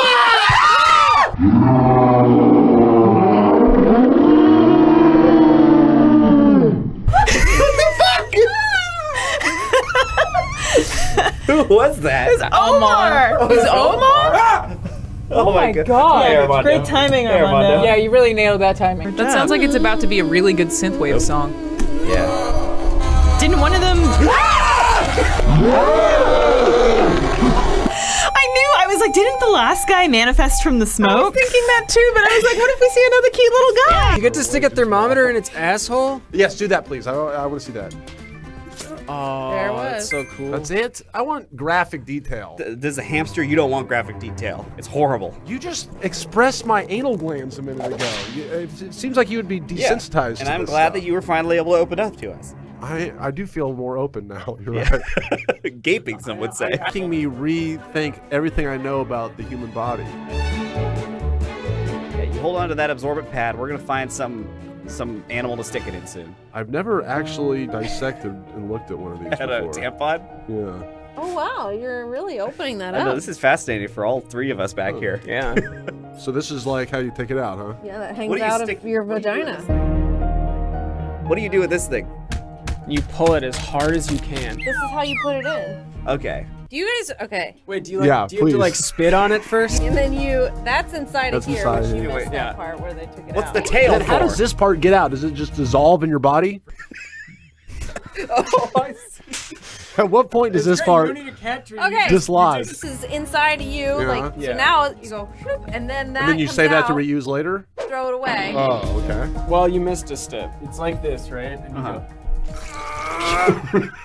Who was that? It was Omar. Oh, It was Omar? Oh my god. Hey, Yeah, great timing, Armando. Yeah, you really nailed that timing. That sounds like it's about to be a really good synthwave song. Yeah. Didn't one of them? I was like, didn't the last guy manifest from the smoke? I was thinking that too, but I was like, what if we see another cute little guy? You get to stick a thermometer in its asshole? Yes, do that, please. I want to see that. Oh, There it that's was. so cool. That's it. I want graphic detail. There's a hamster. You don't want graphic detail. It's horrible. You just expressed my anal glands a minute ago. It seems like you would be desensitized. And to I'm this glad stuff. that you were finally able to open up to us. I do feel more open now. You're Yeah. right. Gaping, some would say. Making me rethink everything I know about the human body. Yeah, you hold on to that absorbent pad. We're gonna find some animal to stick it in soon. I've never actually dissected and looked at one of these At a before. tampon? Yeah. Oh wow, you're really opening that I know up. this is fascinating for all three of us back here. Yeah. So this is like how you take it out, huh? Yeah, that What hangs do you out stick- of your vagina. What do you do with this thing? You pull it as hard as you can. This is how you put it in. Okay. Do you guys? Okay. Wait, do you Yeah, do you have to please. like spit on it first? And then that's inside That's of here. inside Which here. you missed Wait, that yeah. part where they took it What's out. the tail Then how for? does this part get out? Does it just dissolve in your body? Oh, I see. At what point does this part Okay. dislodge? This is inside of you. Yeah. Like Yeah. so now you go, whoop, and then that. And then you comes say that to out, reuse later? Throw it away. Oh, okay. Well, you missed a step. It's like this, right? And you go.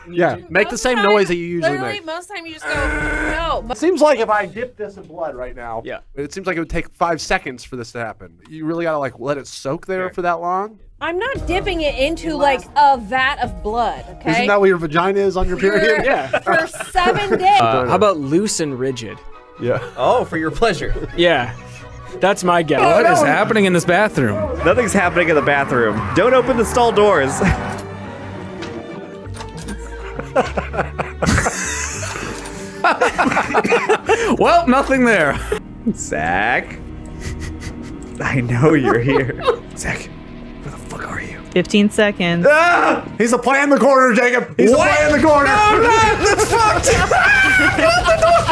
Yeah, make the same noise that you usually Literally, make. most time you just go, no. It seems like if I dip this in blood right now, Yeah. it seems like it would take 5 seconds for this to happen. You really gotta like let it soak there for that long? I'm not dipping it into like a vat of blood, okay? Isn't that what your vagina is on your period? Yeah. For 7 days. How about loose and rigid? Yeah. Oh, for your pleasure. Yeah. That's my guess. What is happening in this bathroom? Nothing's happening in the bathroom. Don't open the stall doors. Well, nothing there. Zach. I know you're here. Zach, where the fuck are you? 15 seconds. Ah! He's a play in the corner, Jacob. He's a play in the corner. No, that's fucked.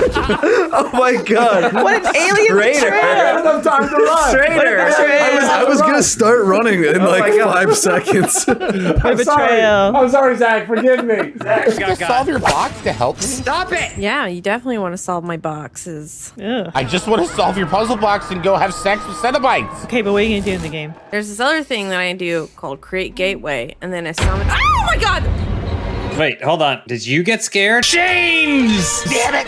Oh my god. What an alien Traitor. betrayal. Enough time to run. Traitor. I was gonna start running in Oh like my God. 5 seconds. I'm sorry. I'm sorry, Zach. Forgive me. Just solve your box to help me? Stop it. Yeah, you definitely want to solve my boxes. I just want to solve your puzzle box and go have sex with Cenobites. Okay, but what are you gonna do in the game? There's this other thing that I do called create gateway, and then I summon. Oh my god! Wait, hold on. Did you get scared? Chains! Damn it!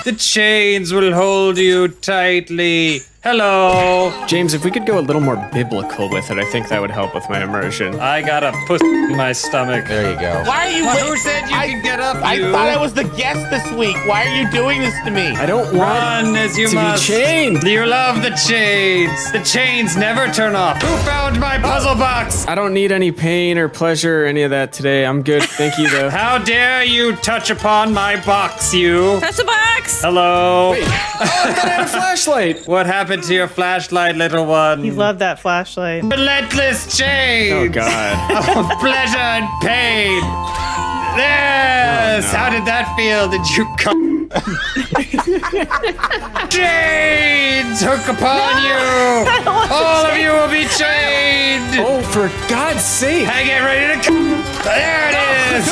The chains will hold you tightly. Hello. James, if we could go a little more biblical with it, I think that would help with my immersion. I got a puss in my stomach. There you go. Why are you? Who said you could get up? I you? thought I was the guest this week. Why are you doing this to me? I don't want Run as you to must. be chained. You love the chains. The chains never turn off. Who found my puzzle box? I don't need any pain or pleasure or any of that today. I'm good. Thank you, though. How dare you touch upon my box, you? Touch the box! Hello. I thought I had a flashlight. What happened to your flashlight, little one? You love that flashlight. Relentless chains. Oh, God. Of pleasure and pain. Yes. Oh, no. How did that feel? Did you come? Chains hook upon you. All of you will be chained. Oh, for God's sake. Hey, get ready to come. There it is.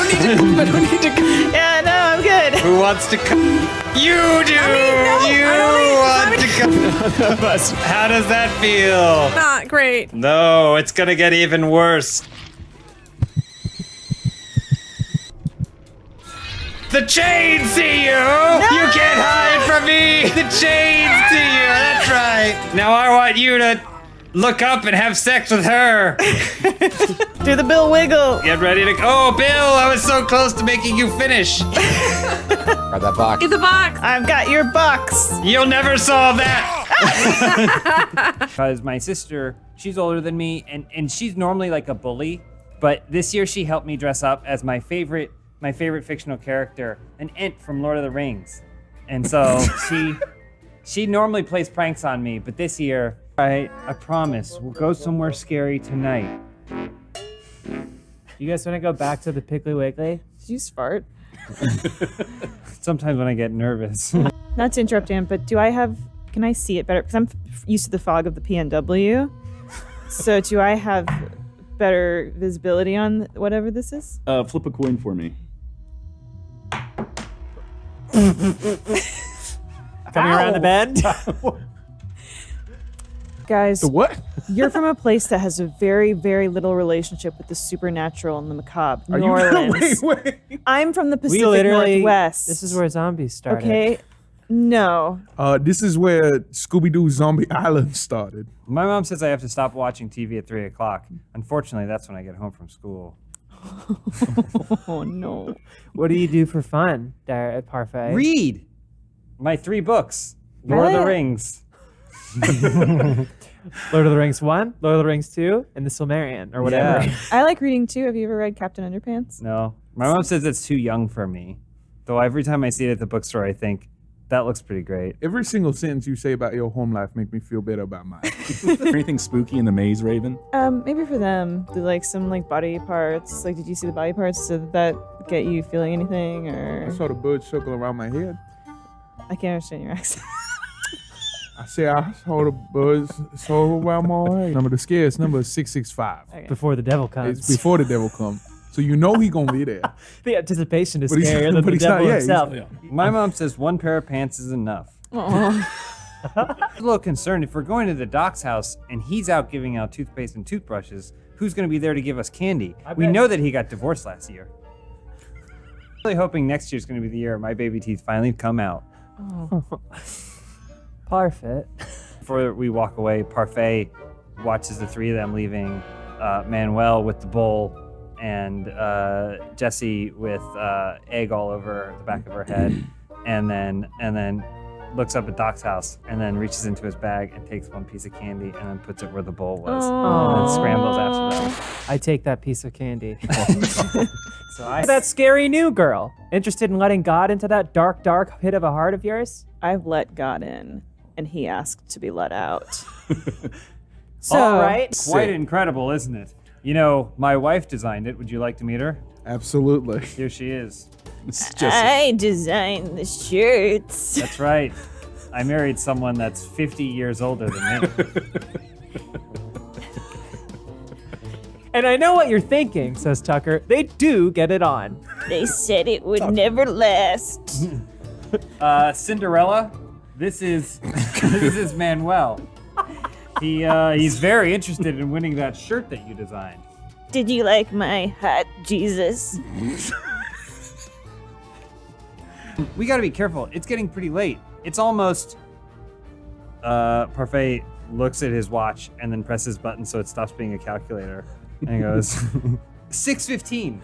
I don't need to come. Yeah, no, I'm good. Who wants to come? You do. You want to come. How does that feel? Not great. No, it's gonna get even worse. The chains see you! No! You can't hide from me! The chains see you! That's right! Now I want you to look up and have sex with her! Do the Bill wiggle. Get ready to go. Oh, Bill, I was so close to making you finish. Grab that box. Get the box! I've got your box. You'll never solve that! Because my sister, she's older than me, and she's normally like a bully, but this year she helped me dress up as my favorite fictional character, an Ent from Lord of the Rings. And so she normally plays pranks on me, but this year, I promise, we'll go somewhere scary tonight. You guys want to go back to the Piggly Wiggly? Did you fart? Sometimes when I get nervous. Not to interrupt, Dan, but can I see it better? Because I'm used to the fog of the PNW. So do I have better visibility on whatever this is? Flip a coin for me. Coming around the bend? Guys, The what? you're from a place that has a very, very little relationship with the supernatural and the macabre. Are New you Orleans. wait. I'm from the We Pacific literally. Northwest. This is where zombies started. Okay. No. This is where Scooby-Doo Zombie Island started. My mom says I have to stop watching TV at 3 o'clock. Unfortunately, that's when I get home from school. Oh no. What do you do for fun there at Parfait? Read my 3 books. Lord of the What? Rings. Lord of the Rings 1, Lord of the Rings 2, and the Silmarillion, or whatever. Yeah. I like reading too. Have you ever read Captain Underpants? No. My mom says it's too young for me. Though every time I see it at the bookstore, I think, that looks pretty great. Every single sentence you say about your home life make me feel better about mine. Anything spooky in the maze, Raven? Maybe for them, like some like body parts. Like, did you see the body parts? Did that get you feeling anything, I or saw the bird circle around my head. I can't understand your accent. I said I saw the birds circle around my head. Number the scariest number is 665. Okay. Before the devil comes. It's before the devil comes. So you know he gonna be there. The anticipation is But he's- scarier than but the he's not- devil yeah, he's- himself. My mom says one pair of pants is enough. Aw. I'm a little concerned if we're going to the doc's house and he's out giving out toothpaste and toothbrushes, who's going to be there to give us candy? We bet- know that he got divorced last year. Really hoping next year's going to be the year my baby teeth finally come out. Oh. Parfait. Before we walk away, Parfait watches the three of them leaving, Manuel with the bowl and Jessie with egg all over the back of her head, and then looks up at Doc's house and then reaches into his bag and takes one piece of candy and then puts it where the bowl was and then scrambles after them. I take that piece of candy. That scary new girl. Interested in letting God into that dark, dark pit of a heart of yours? I've let God in, and he asked to be let out. So, All right. Quite incredible, isn't it? You know, my wife designed it. Would you like to meet her? Absolutely. Here she is. I designed the shirts. That's right. I married someone that's 50 years older than me. And I know what you're thinking, says Tucker. They do get it on. They said it would never last. Cinderella, this is Manuel. He's very interested in winning that shirt that you designed. Did you like my hot Jesus? We gotta be careful. It's getting pretty late. It's almost. Parfait looks at his watch and then presses button so it stops being a calculator, and he goes, 6:15.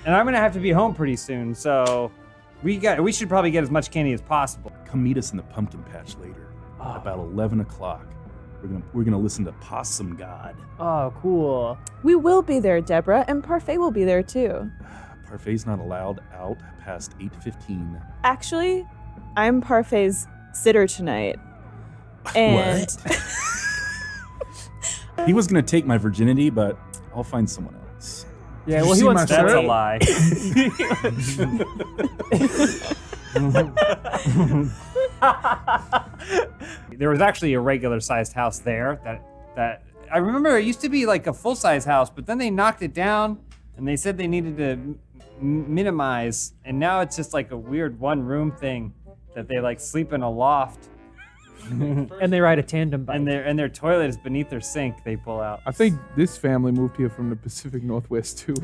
And I'm gonna have to be home pretty soon, so we should probably get as much candy as possible. Come meet us in the pumpkin patch later, at about 11 o'clock. We're gonna listen to Possum God. Oh, cool. We will be there, Deborah, and Parfait will be there too. Parfait's not allowed out past 8:15. Actually, I'm Parfait's sitter tonight. And He was gonna take my virginity, but I'll find someone else. Yeah, well, he wants to. That's a lie. There was actually a regular sized house there that I remember it used to be like a full size house, but then they knocked it down and they said they needed to minimize, and now it's just like a weird one room thing that they like sleep in a loft. And they ride a tandem bike. And their toilet is beneath their sink. They pull out. I think this family moved here from the Pacific Northwest too.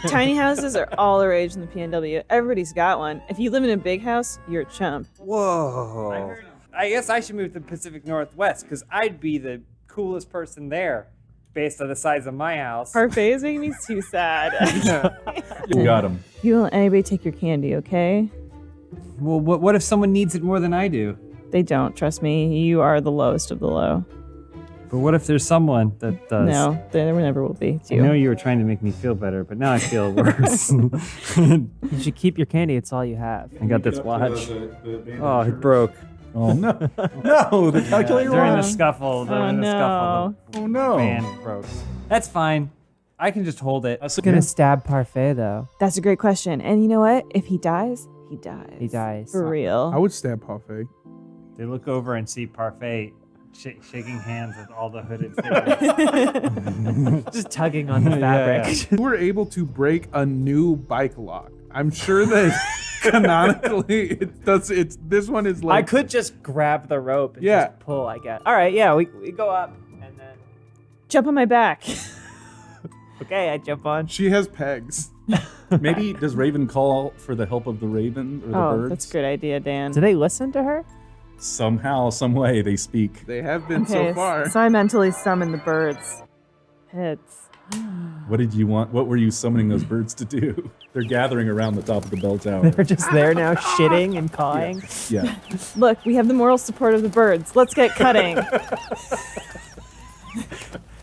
tiny houses are all the rage in the PNW. Everybody's got one. If you live in a big house, you're a chump. Whoa. I guess I should move to the Pacific Northwest because I'd be the coolest person there based on the size of my house. Parfait is making me too sad. You got him. You won't let anybody take your candy, okay? Well, what if someone needs it more than I do? They don't, trust me. You are the lowest of the low. But what if there's someone that does? No, there never will be. It's I you. know you were trying to make me feel better, but now I feel worse. You should keep your candy. It's all you have. I got this watch. Oh, it broke. Oh no! No, the calculator during the watch. scuffle. Oh, During the scuffle, Oh no! the band broke. That's fine. I can just hold it. I'm gonna stab Parfait though. That's a great question. And you know what? If he dies, he dies. He dies. For real. I would stab Parfait. They look over and see Parfait shaking hands with all the hooded figures. Just tugging on the fabric. You were able to break a new bike lock. I'm sure that canonically it does. It's this one is like I could just grab the rope and Yeah. just pull, I guess. All right, yeah, we go up and then. Jump on my back. Okay, I jump on. She has pegs. Maybe does Raven call for the help of the raven or the Oh, birds? that's a good idea, Dan. Do they listen to her? Somehow, some way they speak. They have been Okay, so far. so I mentally summon the birds. Heads. What did you want? What were you summoning those birds to do? They're gathering around the top of the bell tower. They're just there now, shitting and cawing. Yeah. Look, we have the moral support of the birds. Let's get cutting.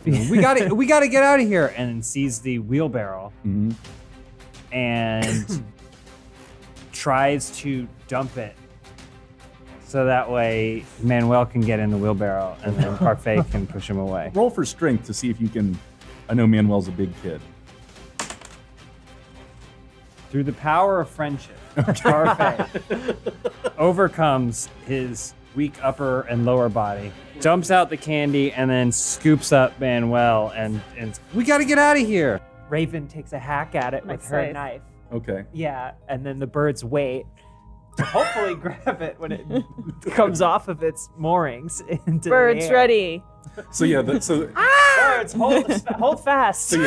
we gotta get out of here. And then sees the wheelbarrow and tries to dump it so that way Manuel can get in the wheelbarrow and then Parfait can push him away. Roll for strength to see if you can. I know Manuel's a big kid. Through the power of friendship, Parfait overcomes his weak upper and lower body, jumps out the candy, and then scoops up Manuel and we gotta get out of here. Raven takes a hack at it with her knife. Okay. Yeah, and then the birds wait to hopefully grab it when it comes off of its moorings into Birds the air. ready. So yeah, Birds, hold fast. So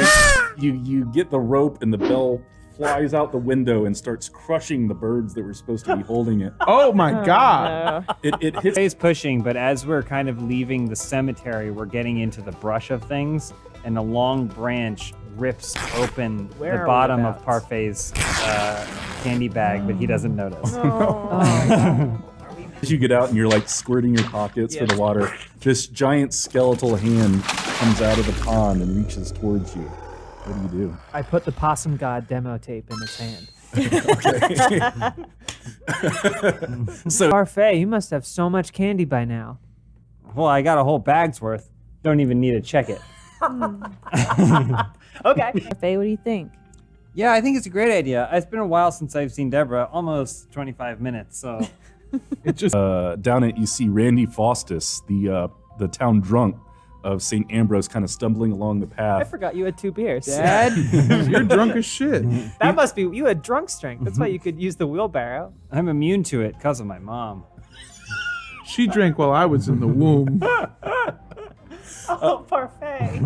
you get the rope and the bell flies out the window and starts crushing the birds that were supposed to be holding it. Oh my god! It hits. He's pushing, but as we're kind of leaving the cemetery, we're getting into the brush of things, and a long branch rips open Where the are we bottom of about? Parfai's candy bag, but he doesn't notice. As you get out and you're like squirting your pockets for the water, this giant skeletal hand comes out of the pond and reaches towards you. What do you do? I put the Possum God demo tape in his hand. So Parfait, you must have so much candy by now. Well, I got a whole bag's worth. Don't even need to check it. Okay. Faye, what do you think? Yeah, I think it's a great idea. It's been a while since I've seen Deborah, almost 25 minutes, so. it just down it you see Randy Faustus, the town drunk of St. Ambrose, kind of stumbling along the I path. forgot you had 2 beers. Dad? You're drunk as shit. That must be, you had drunk strength. That's why you could use the wheelbarrow. I'm immune to it because of my mom. She drank while I was in the womb. Oh, Parfait.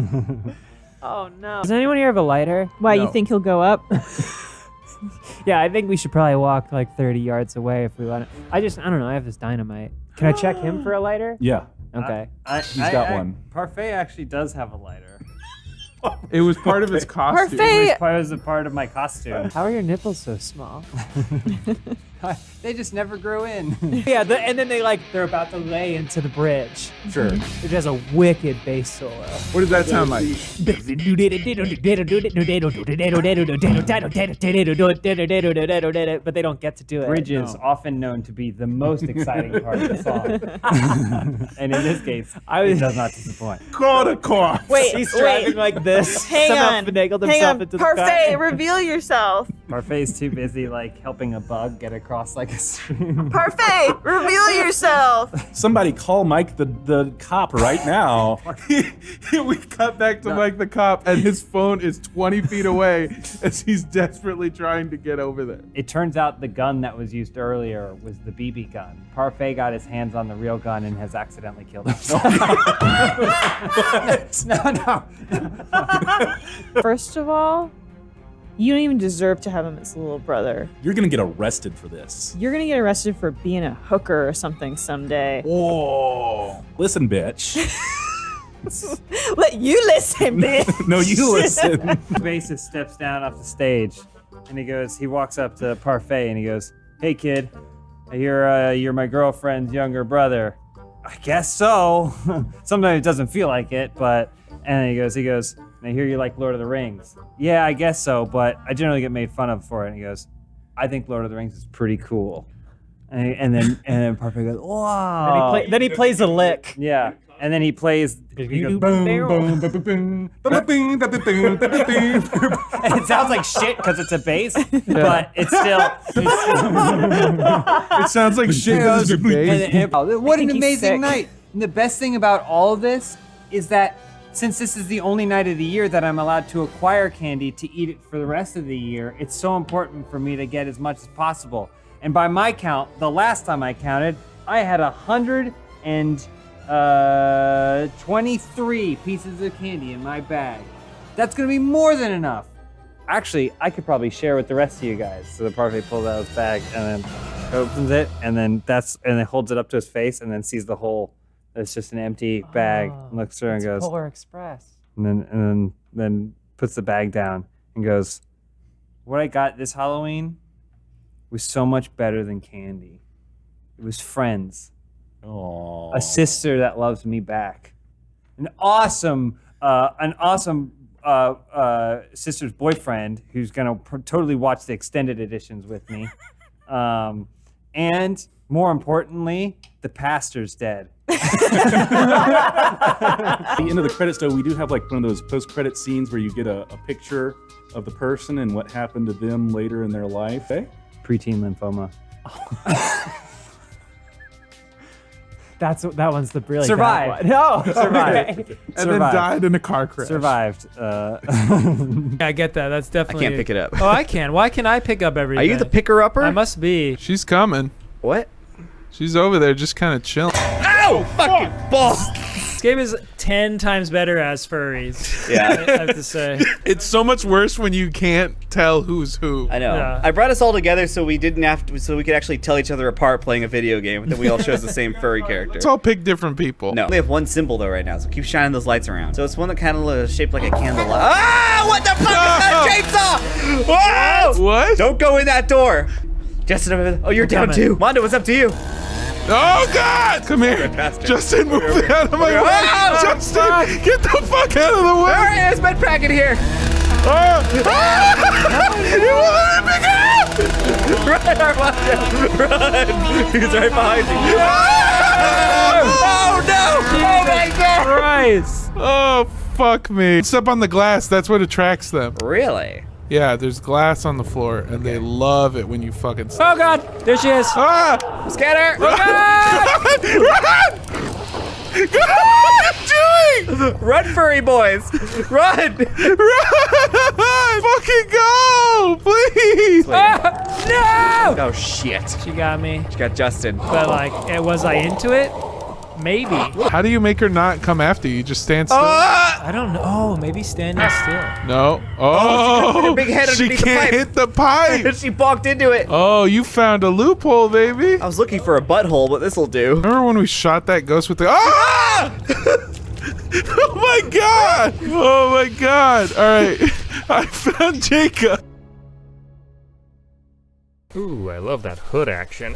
Oh no. Does anyone here have a lighter? Why, No. you think he'll go up? Yeah, I think we should probably walk like 30 yards away if we want to. I don't know. I have this dynamite. Can I check him for a lighter? Yeah. Okay. He's got one. Parfait actually does have a lighter. It was part of his costume. It was a part of my costume. How are your nipples so small? They just never grew in. Yeah, and then they're about to lay into the bridge. Sure. It has a wicked bass solo. What does that sound like? But they don't get to do it. Bridge is often known to be the most exciting part of the song. And in this case, it does not disappoint. Call the car. Wait, He's driving like this. Hang somehow on. finagled Hang himself on. into the Parfait, car. reveal yourself. Parfait's too busy helping a bug get across like a stream. Parfait, reveal yourself. Somebody call Mike the cop right now. We cut back to Mike the cop, and his phone is 20 feet away as he's desperately trying to get over there. It turns out the gun that was used earlier was the BB gun. Parfait got his hands on the real gun and has accidentally killed himself. No. First of all, you don't even deserve to have him as a little brother. You're gonna get arrested for this. You're gonna get arrested for being a hooker or something someday. Whoa. Listen, bitch. Let you listen, bitch. No, you listen. The bassist steps down off the stage and he walks up to Parfait and he goes, "Hey kid, I hear you're my girlfriend's younger brother." "I guess so." Sometimes it doesn't feel like it, but, and he goes, "I hear you like Lord of the Rings." "Yeah, I guess so, but I generally get made fun of for it." And he goes, "I think Lord of the Rings is pretty cool." And then Parfait goes, "Wow." Then he plays a lick. Yeah. And then he plays. He goes, boom, boom, boom, boom, boom, boom. And it sounds like shit because it's a bass, but it's still. It sounds like shit. What an amazing night! And the best thing about all of this is that since this is the only night of the year that I'm allowed to acquire candy to eat it for the rest of the year, it's so important for me to get as much as possible. And by my count, the last time I counted, I had 123 pieces of candy in my bag. That's gonna be more than enough. Actually, I could probably share with the rest of you guys. So the Parfait pulls out his bag and then opens it, and then holds it up to his face, and then sees the whole. It's just an empty bag. And looks through and goes. Polar Express. And then puts the bag down and goes, "What I got this Halloween was so much better than candy. It was friends. Aww. A sister that loves me back. An awesome sister's boyfriend who's gonna totally watch the extended editions with me. And more importantly, the pastor's dead." At the end of the credits, though, we do have like one of those post-credit scenes where you get a picture of the person and what happened to them later in their life. Eh? Preteen lymphoma. That one's the really Survived. bad one. No, Survived. okay. And then died in a car crash. Survived. Yeah, I get that. That's definitely. can't pick it up. Oh, I can. Why can I pick up everything? Are you the picker-upper? I must be. She's coming. What? She's over there just kind of chilling. Ow! Fucking balls! This game is 10 times better as furries. Yeah. I have to say. It's so much worse when you can't tell who's who. I know. Yeah. I brought us all together so we didn't have to, so we could actually tell each other apart playing a video game that we all chose the same furry character. Let's all pick different people. No. We have one symbol though right now, so keep shining those lights around. So it's one that kind of shaped like a candle. Ah! What the fuck is that chainsaw? Whoa! What? Don't go in that door. Justin, oh, you're down too. Mondo, what's up to you? Oh God! Come here, Justin. Move out of my way. Oh, Justin, get the fuck out of the way. There he is, bed packing here. You won't let me pick it up! Run, Armando! Run! He's right behind you. Oh no! Oh my God! Christ! Oh fuck me! Step on the glass. That's what attracts them. Really? Yeah, there's glass on the floor, and they love it when you fucking. Oh God! There she is! Ah! Scatter! Run! Run! God, what are you doing? Run, furry boys! Run! Run! Fucking go, please! Ah, no! Oh shit! She got me. She got Justin. But like, was I into it? Maybe. How do you make her not come after you? You just stand still. I don't know. Oh, maybe standing still. No. Oh, she big head she underneath can't hit the pipe. She balked into it. Oh, you found a loophole, baby. I was looking for a butthole, but this'll do. Remember when we shot that ghost with the? Ah! Oh my God! Oh my God! All right, I found Jacob. Ooh, I love that hood action.